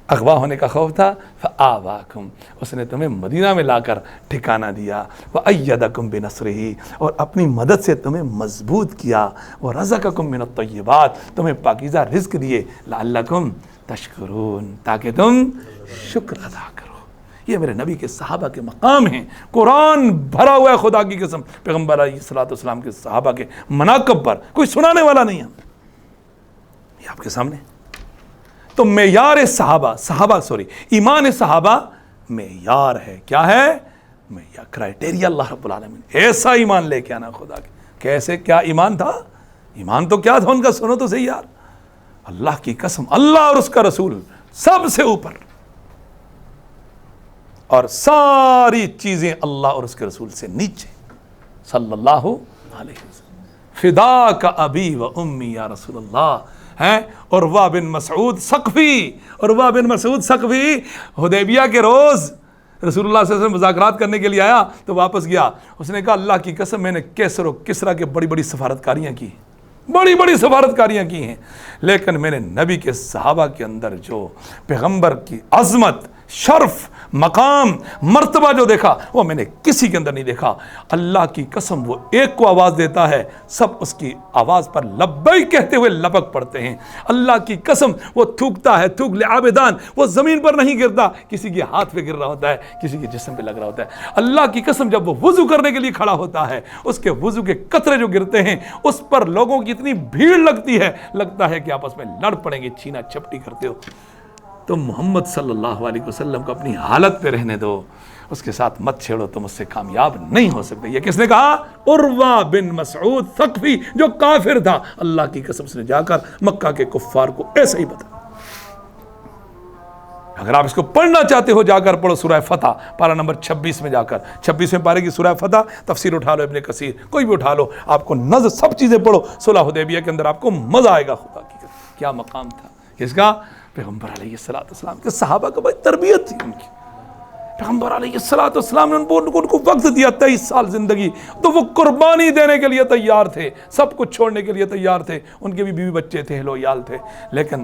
اغوا ہونے کا خوف تھا. فآواکم، اس نے تمہیں مدینہ میں لا کر ٹھکانہ دیا. وأیدکم بنصرہ، اور اپنی مدد سے تمہیں مضبوط کیا. ورزقکم من الطیبات، تمہیں پاکیزہ رزق دیے. لعلکم تشکرون، تاکہ تم شکر ادا کرو. یہ میرے نبی کے صحابہ کے مقام ہیں. قرآن بھرا ہوا ہے خدا کی قسم پیغمبر علیہ الصلوۃ والسلام کے صحابہ کے مناقب پر. کوئی سنانے والا نہیں ہے. یہ آپ کے سامنے. تو معیار ایمان صحابہ معیار ہے. کیا ہے معیار؟ کرائٹیریا اللہ رب العالمین. ایسا ایمان لے کے آنا خدا کے. کیسے؟ کیا ایمان تھا؟ ایمان تو کیا تھا ان کا؟ سنو تو صحیح یار. اللہ کی قسم، اللہ اور اس کا رسول سب سے اوپر، اور ساری چیزیں اللہ اور اس کے رسول سے نیچے. صلی اللہ علیہ وسلم. فداک ابی و امی یا رسول اللہ. ہیں عروہ بن مسعود ثقفی حدیبیہ کے روز رسول اللہ صلی اللہ علیہ وسلم مذاکرات کرنے کے لیے آیا تو واپس گیا. اس نے کہا اللہ کی قسم میں نے کیسر و کسریٰ کے بڑی سفارتکاریاں کی ہیں، لیکن میں نے نبی کے صحابہ کے اندر جو پیغمبر کی عظمت، شرف، مقام، مرتبہ جو دیکھا وہ میں نے کسی کے اندر نہیں دیکھا. اللہ کی قسم وہ ایک کو آواز دیتا ہے، سب اس کی آواز پر لبیک کہتے ہوئے لبک پڑتے ہیں. اللہ کی قسم وہ تھوکتا ہے تھوک لعابدان، وہ زمین پر نہیں گرتا، کسی کے ہاتھ پہ گر رہا ہوتا ہے، کسی کے جسم پہ لگ رہا ہوتا ہے. اللہ کی قسم جب وہ وضو کرنے کے لیے کھڑا ہوتا ہے، اس کے وضو کے قطرے جو گرتے ہیں اس پر لوگوں کی اتنی بھیڑ لگتی ہے، لگتا ہے کہ آپس میں لڑ پڑیں گے، چھینا چھپٹی کرتے ہو. تو محمد صلی اللہ علیہ وسلم کو اپنی حالت پہ رہنے دو، اس کے ساتھ مت چھیڑو، تم اس سے کامیاب نہیں ہو سکتے. یہ کس نے کہا؟ عروہ بن مسعود ثقفی، جو کافر تھا. اللہ کی قسم سے جا کر مکہ کے کفار کو ایسا ہی بتا. اگر آپ اس کو پڑھنا چاہتے ہو جا کر پڑھو سورہ فتح پارہ نمبر 26 میں جا کر. 26ویں پارے کی سورہ فتح تفسیر اٹھا لو، ابن کثیر کوئی بھی اٹھا لو، آپ کو نظر سب چیزیں پڑھو. صلح حدیبیہ کے اندر آپ کو مزہ آئے گا. خدا کی قسم کیا مقام تھا کس کا؟ پیغمبر علیہ السلام کے. صحابہ کا بڑی تربیت تھی ان کی. پیغمبر علیہ السلام نے ان کو وقت دیا 23 سال زندگی، تو وہ قربانی دینے کے لیے تیار تھے، سب کچھ چھوڑنے کے لیے تیار تھے. ان کے بھی بیوی بچے تھے، لویال تھے، لیکن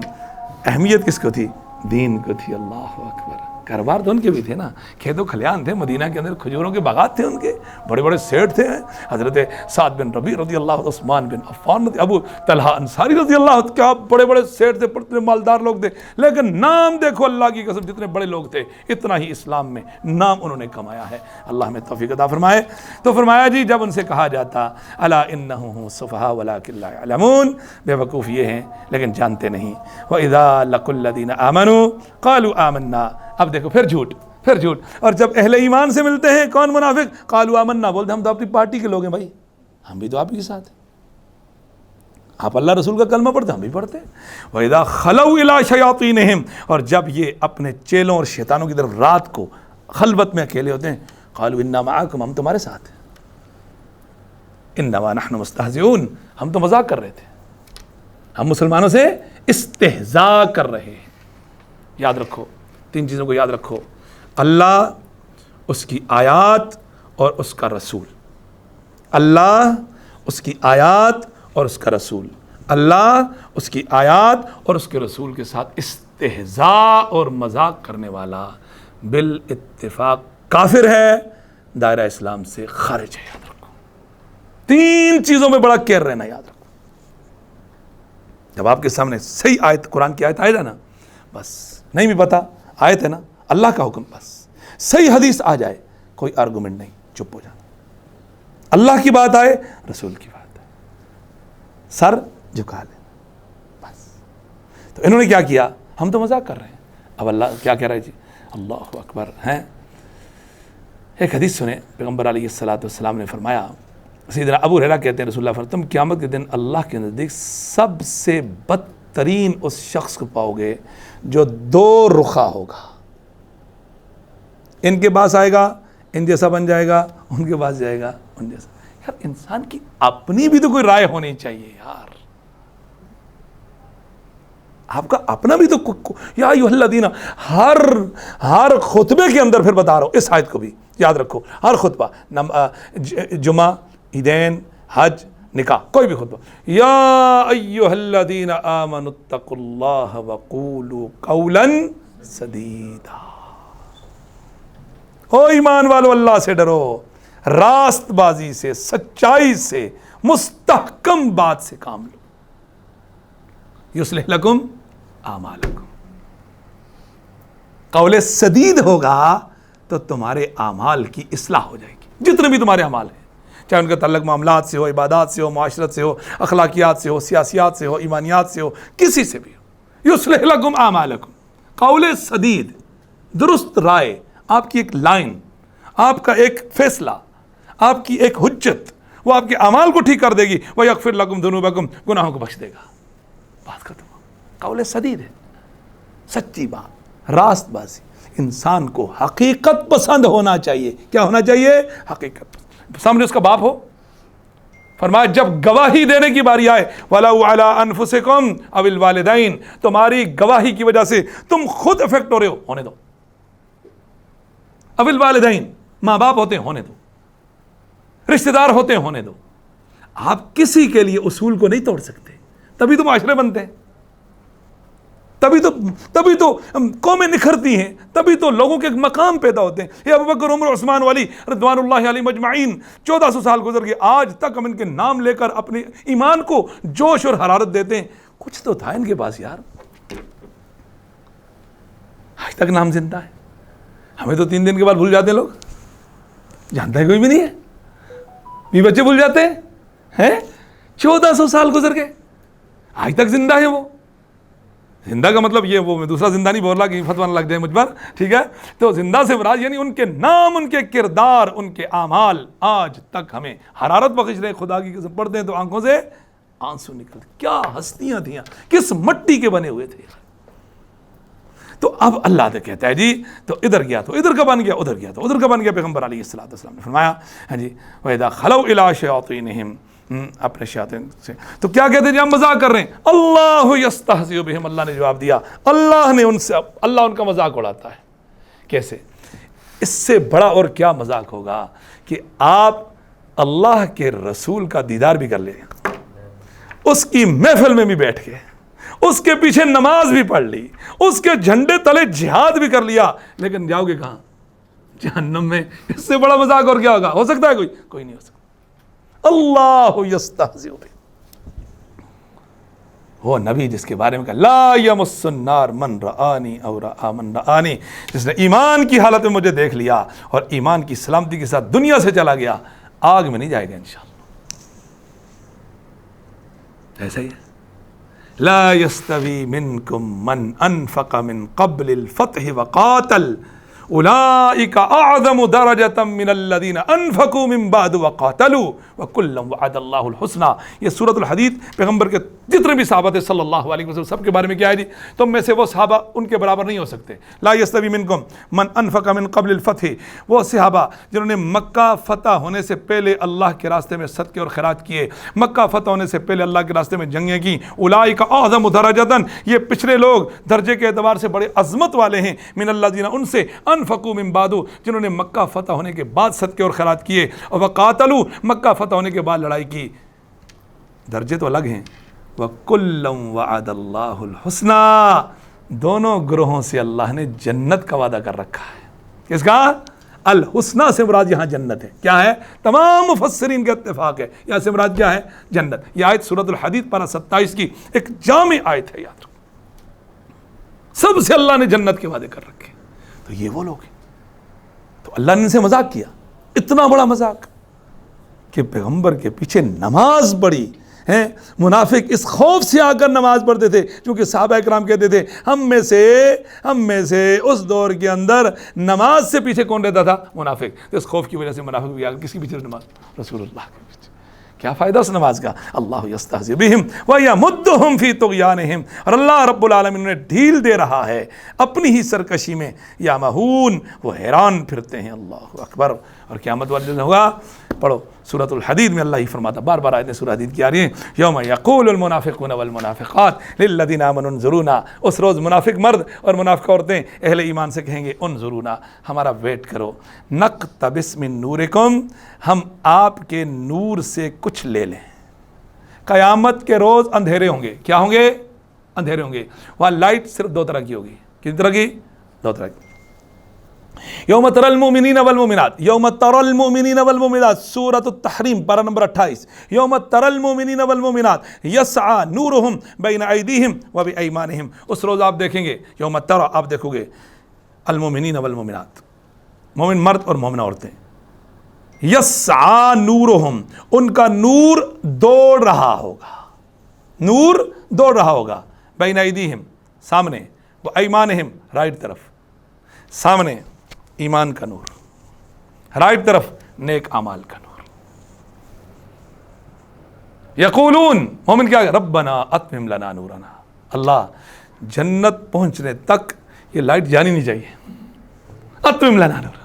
اہمیت کس کو تھی؟ دین کو تھی. اللہ اکبر. کاروبار تو ان کے بھی تھے نا، کھیت و کھلیان تھے، مدینہ کے اندر کھجوروں کے باغات تھے، ان کے بڑے سیٹ تھے. حضرت سعد بن ربیع رضی اللہ عنہ، عثمان بن عفان، ابو طلحہ انصاری رضی اللہ عنہ، کیا بڑے سیٹ تھے، بڑے مالدار لوگ تھے. لیکن نام دیکھو اللہ کی قسم، جتنے بڑے لوگ تھے اتنا ہی اسلام میں نام انہوں نے کمایا ہے. اللہ میں توفیق عطا فرمائے. تو فرمایا جی جب ان سے کہا جاتا الا انہم صفہاء ولکن لا یعلمون، بے وقوف یہ ہیں لیکن جانتے نہیں. وَإِذَا لَقُوا الَّذِينَ آمَنُوا قَالُوا آمَنَّا. اب دیکھو پھر جھوٹ. اور جب اہل ایمان سے ملتے ہیں کون منافق؟ قالوا آمنا، بولتے ہم تو اپنی پارٹی کے لوگ ہیں بھائی، ہم بھی تو آپ ہی کے ساتھ ہیں، آپ اللہ رسول کا کلمہ پڑھتے ہم بھی پڑھتے ہیں. وَإِذَا خَلَوْا إِلَىٰ شَيَاطِينِهِمْ، اور جب یہ اپنے چیلوں اور شیطانوں کی طرف رات کو خلوت میں اکیلے ہوتے ہیں، قالوا إِنَّا مَعَكُمْ، ہم تمہارے ساتھ ہیں، إِنَّمَا نَحْنُ مُسْتَهْزِئُونَ، ہم تو مذاق کر رہے تھے، ہم مسلمانوں سے استہزاء کر رہے ہیں. یاد رکھو 3 چیزوں کو یاد رکھو: اللہ، اس کی آیات اور اس کا رسول. اللہ، اس کی آیات اور اس کا رسول. اللہ، اس کی آیات اور اس کے رسول کے ساتھ استہزاء اور مذاق کرنے والا بالاتفاق کافر ہے، دائرہ اسلام سے خارج ہے. یاد رکھو 3 چیزوں میں بڑا کیئر رہنا. یاد رکھو جب آپ کے سامنے صحیح آیت، قرآن کی آیت آئے گا نا، بس نہیں بھی پتا آیت ہے نا، اللہ کا حکم، بس صحیح حدیث آ جائے کوئی آرگومنٹ نہیں، چپ ہو جانا. اللہ کی بات آئے، رسول کی بات آئے، سر جھکا لیں بس. تو انہوں نے کیا کیا؟ ہم تو مذاق کر رہے ہیں. اب اللہ کیا کہہ رہا ہے جی؟ اللہ اکبر. ہیں ایک حدیث سنیں، پیغمبر علیہ السلام نے فرمایا، سیدنا ابو ہریرہ کہتے ہیں رسول اللہ فرمایا، تم قیامت کے دن اللہ کے نزدیک سب سے بدترین ترین اس شخص کو پاؤ گے جو دو رخا ہوگا. ان کے پاس آئے گا ان جیسا بن جائے گا, ان کے پاس جائے گا ان جیسا. یار انسان کی اپنی بھی تو کوئی رائے ہونی چاہیے یار, آپ کا اپنا بھی تو یا ایھا الذین, ہر خطبے کے اندر پھر بتا رہا ہوں اس آیت کو بھی یاد رکھو. ہر خطبہ, جمعہ, عیدین, حج, نکاح, کوئی بھی خطبہ, یا ایھا الذین آمنوا اتقوا اللہ وقولوا قولا سدیدا, او ایمان والو اللہ سے ڈرو, راست بازی سے, سچائی سے, مستحکم بات سے کام لو. یصلح لکم اعمالکم, قول سدید ہوگا تو تمہارے اعمال کی اصلاح ہو جائے گی. جتنے بھی تمہارے اعمال ہیں, چاہے ان کا تعلق معاملات سے ہو, عبادات سے ہو, معاشرت سے ہو, اخلاقیات سے ہو, سیاسیات سے ہو, ایمانیات سے ہو, کسی سے بھی ہو. یصلح لکم اعمالکم, قول سدید, درست رائے, آپ کی ایک لائن, آپ کا ایک فیصلہ, آپ کی ایک حجت, وہ آپ کے اعمال کو ٹھیک کر دے گی. وَيَغْفِرْ لَكُمْ ذُنُوبَكُمْ, گناہوں کو بخش دے گا. بات ختم. قول سدید ہے, سچی بات, راست بازی. انسان کو حقیقت پسند ہونا چاہیے. کیا ہونا چاہیے؟ حقیقت. سامنے اس کا باپ ہو, فرمایا جب گواہی دینے کی باری آئے, وَلَوْ عَلَىٰ أَنفُسِكُمْ أَوِ الْوَالِدَيْنِ, تمہاری گواہی کی وجہ سے تم خود افیکٹ ہو رہے ہو, ہونے دو. أَوِ الْوَالِدَيْنِ, ماں باپ ہوتے ہیں, ہونے دو. رشتہ دار ہوتے ہیں, ہونے دو. آپ کسی کے لیے اصول کو نہیں توڑ سکتے, تبھی تو معاشرے بنتے ہیں, تبھی تو قومیں نکھرتی ہیں, تبھی تو لوگوں کے مقام پیدا ہوتے ہیں. یہ ابوبکر, عمر, عثمان, علی رضوان اللہ علیہ مجمعین, 1400 سال گزر گئے, آج تک ہم ان کے نام لے کر اپنے ایمان کو جوش اور حرارت دیتے ہیں. کچھ تو تھا ان کے پاس یار, آج تک نام زندہ ہے. ہمیں تو 3 دن کے بعد بھول جاتے ہیں لوگ, جانتا ہے کوئی بھی نہیں ہے. بھی بچے بھول جاتے ہیں. 1400 سال گزر گئے, آج تک زندہ ہے. وہ زندہ کا مطلب یہ, وہ میں دوسرا زندہ نہیں بول رہا کہ فتویٰ نہ لگ جائے مجھ پر, ٹھیک ہے. تو زندہ سے مراد یعنی ان کے نام, ان کے کردار, ان کے اعمال آج تک ہمیں حرارت بخش رہے. خدا کی قسم پڑھتے ہیں تو آنکھوں سے آنسو نکلتے. کیا ہستیاں تھیں, کس مٹی کے بنے ہوئے تھے. تو اب اللہ نے کہتا ہے جی, تو ادھر گیا تو ادھر کا بن گیا, ادھر گیا تو ادھر کا بن گیا. پیغمبر علیہ السلام نے فرمایا ہاں جی, وَإِذَا خَلَوْا إِلَىٰ شَيَاطِينِهِمْ, اپنے شیاطین سے, تو کیا کہتے ہیں جی, ہم مذاق کر رہے ہیں. اللہ یستہزئ بہم, اللہ نے جواب دیا, اللہ نے ان سے, اللہ ان کا مذاق اڑاتا ہے. کیسے؟ اس سے بڑا اور کیا مذاق ہوگا کہ آپ اللہ کے رسول کا دیدار بھی کر لیں, اس کی محفل میں بھی بیٹھ کے, اس کے پیچھے نماز بھی پڑھ لی, اس کے جھنڈے تلے جہاد بھی کر لیا, لیکن جاؤ گے کہاں؟ جہنم میں. اس سے بڑا مذاق اور کیا ہوگا؟ ہو سکتا ہے کوئی نہیں ہو سکتا. اللہ یستہزئ بہ, وہ نبی جس کے بارے میں کہا لا یمس النار من رآنی او رآ من رآنی, جس نے ایمان کی حالت میں مجھے دیکھ لیا اور ایمان کی سلامتی کے ساتھ دنیا سے چلا گیا, آگ میں نہیں جائے گا انشاءاللہ. ایسا ہی ہے. لا یستوی منکم من انفق من قبل الفتح وقاتل اولئک اعظم درجۃ من الذین انفقوا من بعد وقاتلوا وکلا وعد اللہ الحسنى. یہ سورۃ الحدید پیغمبر کے جتنے بھی صحابہ تھے صلی اللہ علیہ وسلم, سب کے بارے میں کیا ہے جی, تم میں سے وہ صحابہ ان کے برابر نہیں ہو سکتے. لا یستوی منکم من انفق من قبل الفتح, وہ صحابہ جنہوں نے مکہ فتح ہونے سے پہلے اللہ کے راستے میں صدقے اور خیرات کیے, مکہ فتح ہونے سے پہلے اللہ کے راستے میں جنگیں کی. اولئک اعظم درجۃ, یہ پچھلے لوگ درجے کے اعتبار سے بڑے عظمت والے ہیں. من الذین, ان سے, انفقوا من بعد, جنہوں نے مکہ فتح ہونے کے بعد صدقے اور خیرات کیے, اور وقاتلوا, مکہ فتح ہونے کے بعد لڑائی کی. درجے تو الگ ہیں. وَكُلًّا وَعَدَ اللَّهُ الْحُسْنَى, دونوں گروہوں سے اللہ نے جنت کا وعدہ کر رکھا ہے. کس کا؟ الحسنہ سے مراد یہاں جنت ہے. کیا ہے؟ تمام مفسرین کا اتفاق ہے, یہاں سے مراد کیا ہے؟ جنت. یہ آیت سورۃ الحدید پارہ 27 کی ایک جامع آیت ہے, یاد رکھو. سب سے اللہ نے جنت کے وعدے کر رکھے. تو یہ وہ لوگ ہیں. تو اللہ نے ان سے مذاق کیا, اتنا بڑا مذاق کہ پیغمبر کے پیچھے نماز پڑھی ہیں. منافق اس خوف سے آ کر نماز پڑھتے تھے, کیونکہ صحابہ اکرام کہتے تھے ہم میں سے اس دور کے اندر نماز سے پیچھے کون رہتا تھا؟ منافق. تو اس خوف کی وجہ سے منافق بھی آ کر کس کے پیچھے نماز؟ رسول اللہ کے پیچھے. کیا فائدہ اس نماز کا؟ اللہ یستہزئ بہم ویمدہم فی طغیانہم، اور اللہ رب العالمین انہیں ڈھیل دے رہا ہے اپنی ہی سرکشی میں، یعمہون وہ حیران پھرتے ہیں۔ اللہ اکبر۔ اور قیامت والے دن ہوگا، پڑھو سورۃ الحدید میں اللہ ہی فرماتا، بار بار آیتیں سورہ حدید کی آ رہی ہیں، یوم یقول المنافقون والمنافقات للذین آمنوا انظرونا، اس روز منافق مرد اور منافق عورتیں اہل ایمان سے کہیں گے انظرونا، ہمارا ویٹ کرو، نقتبس من نورکم، ہم آپ کے نور سے کچھ لے لیں۔ قیامت کے روز اندھیرے ہوں گے، کیا ہوں گے؟ اندھیرے ہوں گے۔ وہاں لائٹ صرف دو طرح کی ہوگی، کتنی طرح کی؟ دو طرح کی۔ یوم تری المؤمنین والمؤمنات، یوم تری المؤمنین والمؤمنات، سورۃ التحریم پارہ نمبر 28، یوم تری المؤمنین والمؤمنات یسعی نورہم بین ایدیہم وبایمانہم، اس روز آپ دیکھیں گے، یوم تری آپ دیکھو گے المؤمنین والمؤمنات، مومن مرد اور مومنہ عورتیں، یسعی نورہم، ان کا نور دوڑ رہا ہوگا، نور دوڑ رہا ہوگا، بین ایدیہم سامنے، وایمانہم رائٹ طرف، سامنے ایمان کا نور، رائٹ طرف نیک اعمال کا نور۔ یقولون، مومن کیا، ربنا اتمم لنا نورنا، اللہ جنت پہنچنے تک یہ لائٹ جانی نہیں چاہیے، اتمم لنا نورنا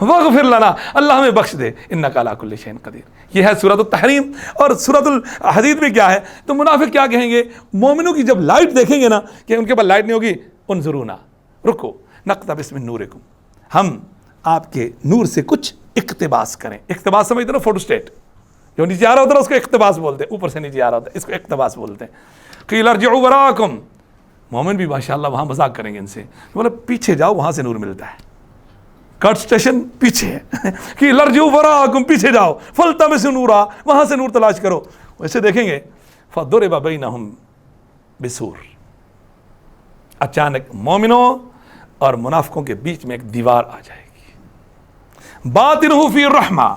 واغفر لنا، اللہ ہمیں بخش دے، انک علی کل شیء قدیر۔ یہ ہے سورۃ التحریم۔ اور سورۃ الحدید میں کیا ہے؟ تو منافق کیا کہیں گے؟ مومنوں کی جب لائٹ دیکھیں گے نا کہ ان کے پاس لائٹ نہیں ہوگی، انظرونا، رکو، نقتبس من نورکم، ہم آپ کے نور سے کچھ اقتباس کریں۔ اقتباس سمجھتے نا، فوٹو اسٹیٹ، جو نیچے آ رہا ہوتا ہے اس کو اقتباس بولتے ہیں، اوپر سے نیچے آ رہا ہوتا ہے اس کو اقتباس بولتے ہیں۔ قیل ارجعوا وراءکم، مومن بھی ماشاءاللہ وہاں مذاق کریں گے ان سے، بولے پیچھے جاؤ وہاں سے نور ملتا ہے، کٹ اسٹیشن پیچھے ہے، قیل ارجعوا وراءکم، پیچھے جاؤ، فالتمسوا نورا، وہاں سے نور تلاش کرو۔ ویسے دیکھیں گے فضرب بینہم بسور، اچانک مومنوں اور منافقوں کے بیچ میں ایک دیوار آ جائے گی، باطنہ فی الرحمہ،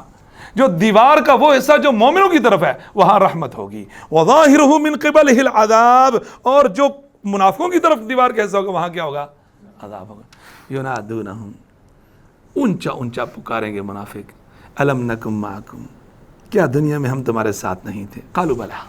جو دیوار کا وہ حصہ جو مومنوں کی طرف ہے وہاں رحمت ہوگی، وظاہرہ من قبلہ العذاب، اور جو منافقوں کی طرف دیوار کا حصہ ہوگا وہاں کیا ہوگا؟ عذاب ہوگا۔ ینادونہم، اونچا اونچا پکاریں گے منافق، الم نکم معکم، کیا دنیا میں ہم تمہارے ساتھ نہیں تھے؟ قالوا بلا،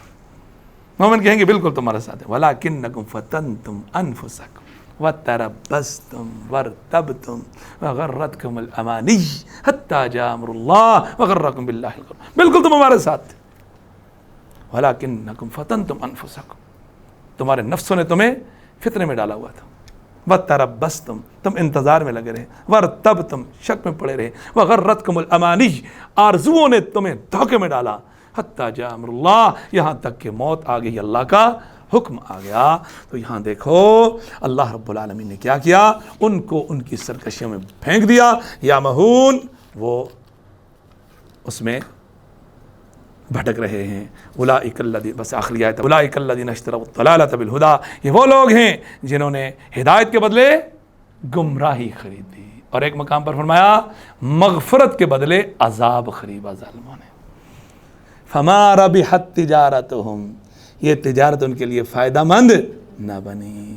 مومن کہیں گے بالکل تمہارے ساتھ ہیں، ولکنکم فتنتم انفسکم وتربصتم وارتبتم وغرتکم الامانی حتی جاء امر اللہ وغرکم باللہ الغرور، بالکل تم ہمارے ساتھ تھے، ولکنکم فتنتم انفسکم، تمہارے نفسوں نے تمہیں فتنے میں ڈالا ہوا تھا، وتربصتم، تم انتظار میں لگے رہے، وارتبتم، شک میں پڑے رہے، وغرتکم الامانی، آرزوؤں نے تمہیں دھوکے میں ڈالا، حتی جاء امر اللہ، یہاں تک کہ موت آ گئی، اللہ کا حکم آ گیا۔ تو یہاں دیکھو اللہ رب العالمین نے کیا کیا، ان کو ان کی سرکشیوں میں پھینک دیا، یا مہون، وہ اس میں بھٹک رہے ہیں۔ اولئک الذین، بس آخری آیت، اولئک الذین اشتروا الضلالۃ بالہدی، یہ وہ لوگ ہیں جنہوں نے ہدایت کے بدلے گمراہی خریدی، اور ایک مقام پر فرمایا مغفرت کے بدلے عذاب خریدا ظالموں نے۔ فما ربحت تجارتہم، یہ تجارت ان کے لیے فائدہ مند نہ بنی،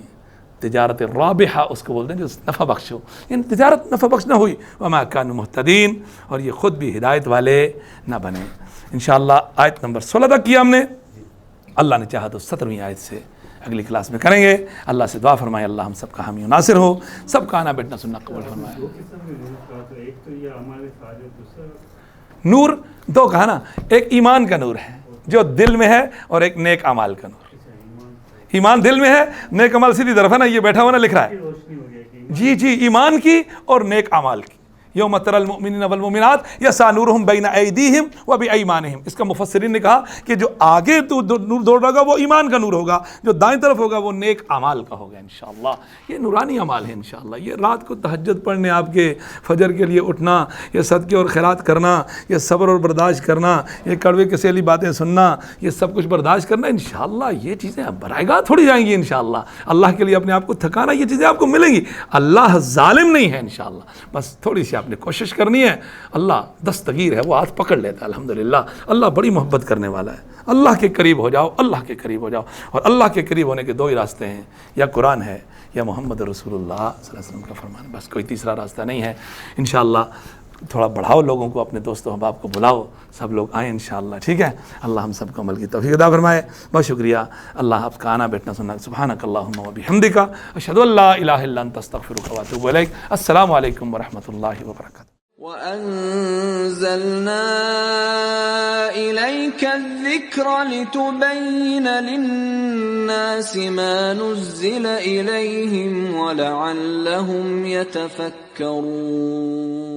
تجارت رابحہ اس کو بولتے ہیں جو نفع بخش ہو، یعنی تجارت نفع بخش نہ ہوئی، وما كانوا مہتدین، اور یہ خود بھی ہدایت والے نہ بنے۔ انشاءاللہ آیت نمبر 16 تک کیا ہم نے، اللہ نے چاہا تو 17ویں آیت سے اگلی کلاس میں کریں گے۔ اللہ سے دعا فرمائے اللہ ہم سب کا حامی و ناصر ہو، سب کا آنا بیٹھنا سننا قبول فرمائے۔ نور دو کہا نا، ایک ایمان کا نور ہے جو دل میں ہے، اور ایک نیک اعمال کا نور۔ ایمان دل میں ہے، نیک اعمال سیدھی طرف ہے نا، یہ بیٹھا ہوا نا لکھ رہا ہے، جی جی، ایمان کی اور نیک اعمال کی۔ یوم تری المؤمنین والمؤمنات یسعی نورہم بین ایدیہم وبایمانہم، اس کا مفسرین نے کہا کہ جو آگے تو نور دوڑ رہا ہوگا وہ ایمان کا نور ہوگا، جو دائیں طرف ہوگا وہ نیک اعمال کا ہوگا انشاءاللہ۔ یہ نورانی اعمال ہے انشاءاللہ۔ یہ رات کو تہجد پڑھنے، آپ کے فجر کے لیے اٹھنا، یہ صدقے اور خیرات کرنا، یہ صبر اور برداشت کرنا، یہ کڑوے کسیلی باتیں سننا، یہ سب کچھ برداشت کرنا، انشاءاللہ یہ چیزیں برائے گاہ تھوڑی جائیں گی انشاءاللہ۔ اللہ کے لیے اپنے آپ کو تھکانا، یہ چیزیں آپ کو ملیں گی، اللہ ظالم نہیں ہے انشاءاللہ۔ بس تھوڑی سی آپ نے کوشش کرنی ہے، اللہ دستگیر ہے، وہ ہاتھ پکڑ لیتا ہے الحمدللہ۔ اللہ بڑی محبت کرنے والا ہے۔ اللہ کے قریب ہو جاؤ، اللہ کے قریب ہو جاؤ، اور اللہ کے قریب ہونے کے دو ہی راستے ہیں، یا قرآن ہے یا محمد رسول اللہ صلی اللہ علیہ وسلم کا فرمان، بس کوئی تیسرا راستہ نہیں ہے۔ انشاءاللہ تھوڑا بڑھاؤ لوگوں کو، اپنے دوست و احباب کو بلاؤ، سب لوگ آئیں انشاءاللہ، ٹھیک ہے؟ اللہ ہم سب کو عمل کی توفیق عطا فرمائے. بہت شکریہ، اللہ آپ کا آنا بیٹھنا سننا. سبحانک اللہم و بحمدک، اشہد ان لا الہ الا انت، استغفرک و اتوب الیک. السلام علیکم ورحمۃ اللہ وبرکاتہ. وَأَنزَلْنَا إِلَيْكَ الذِّكْرَ لِتُبَيِّنَ لِلنَّاسِ مَا نُزِّلَ إِلَيْهِمْ وَلَعَلَّهُمْ يَتَفَكَّرُونَ.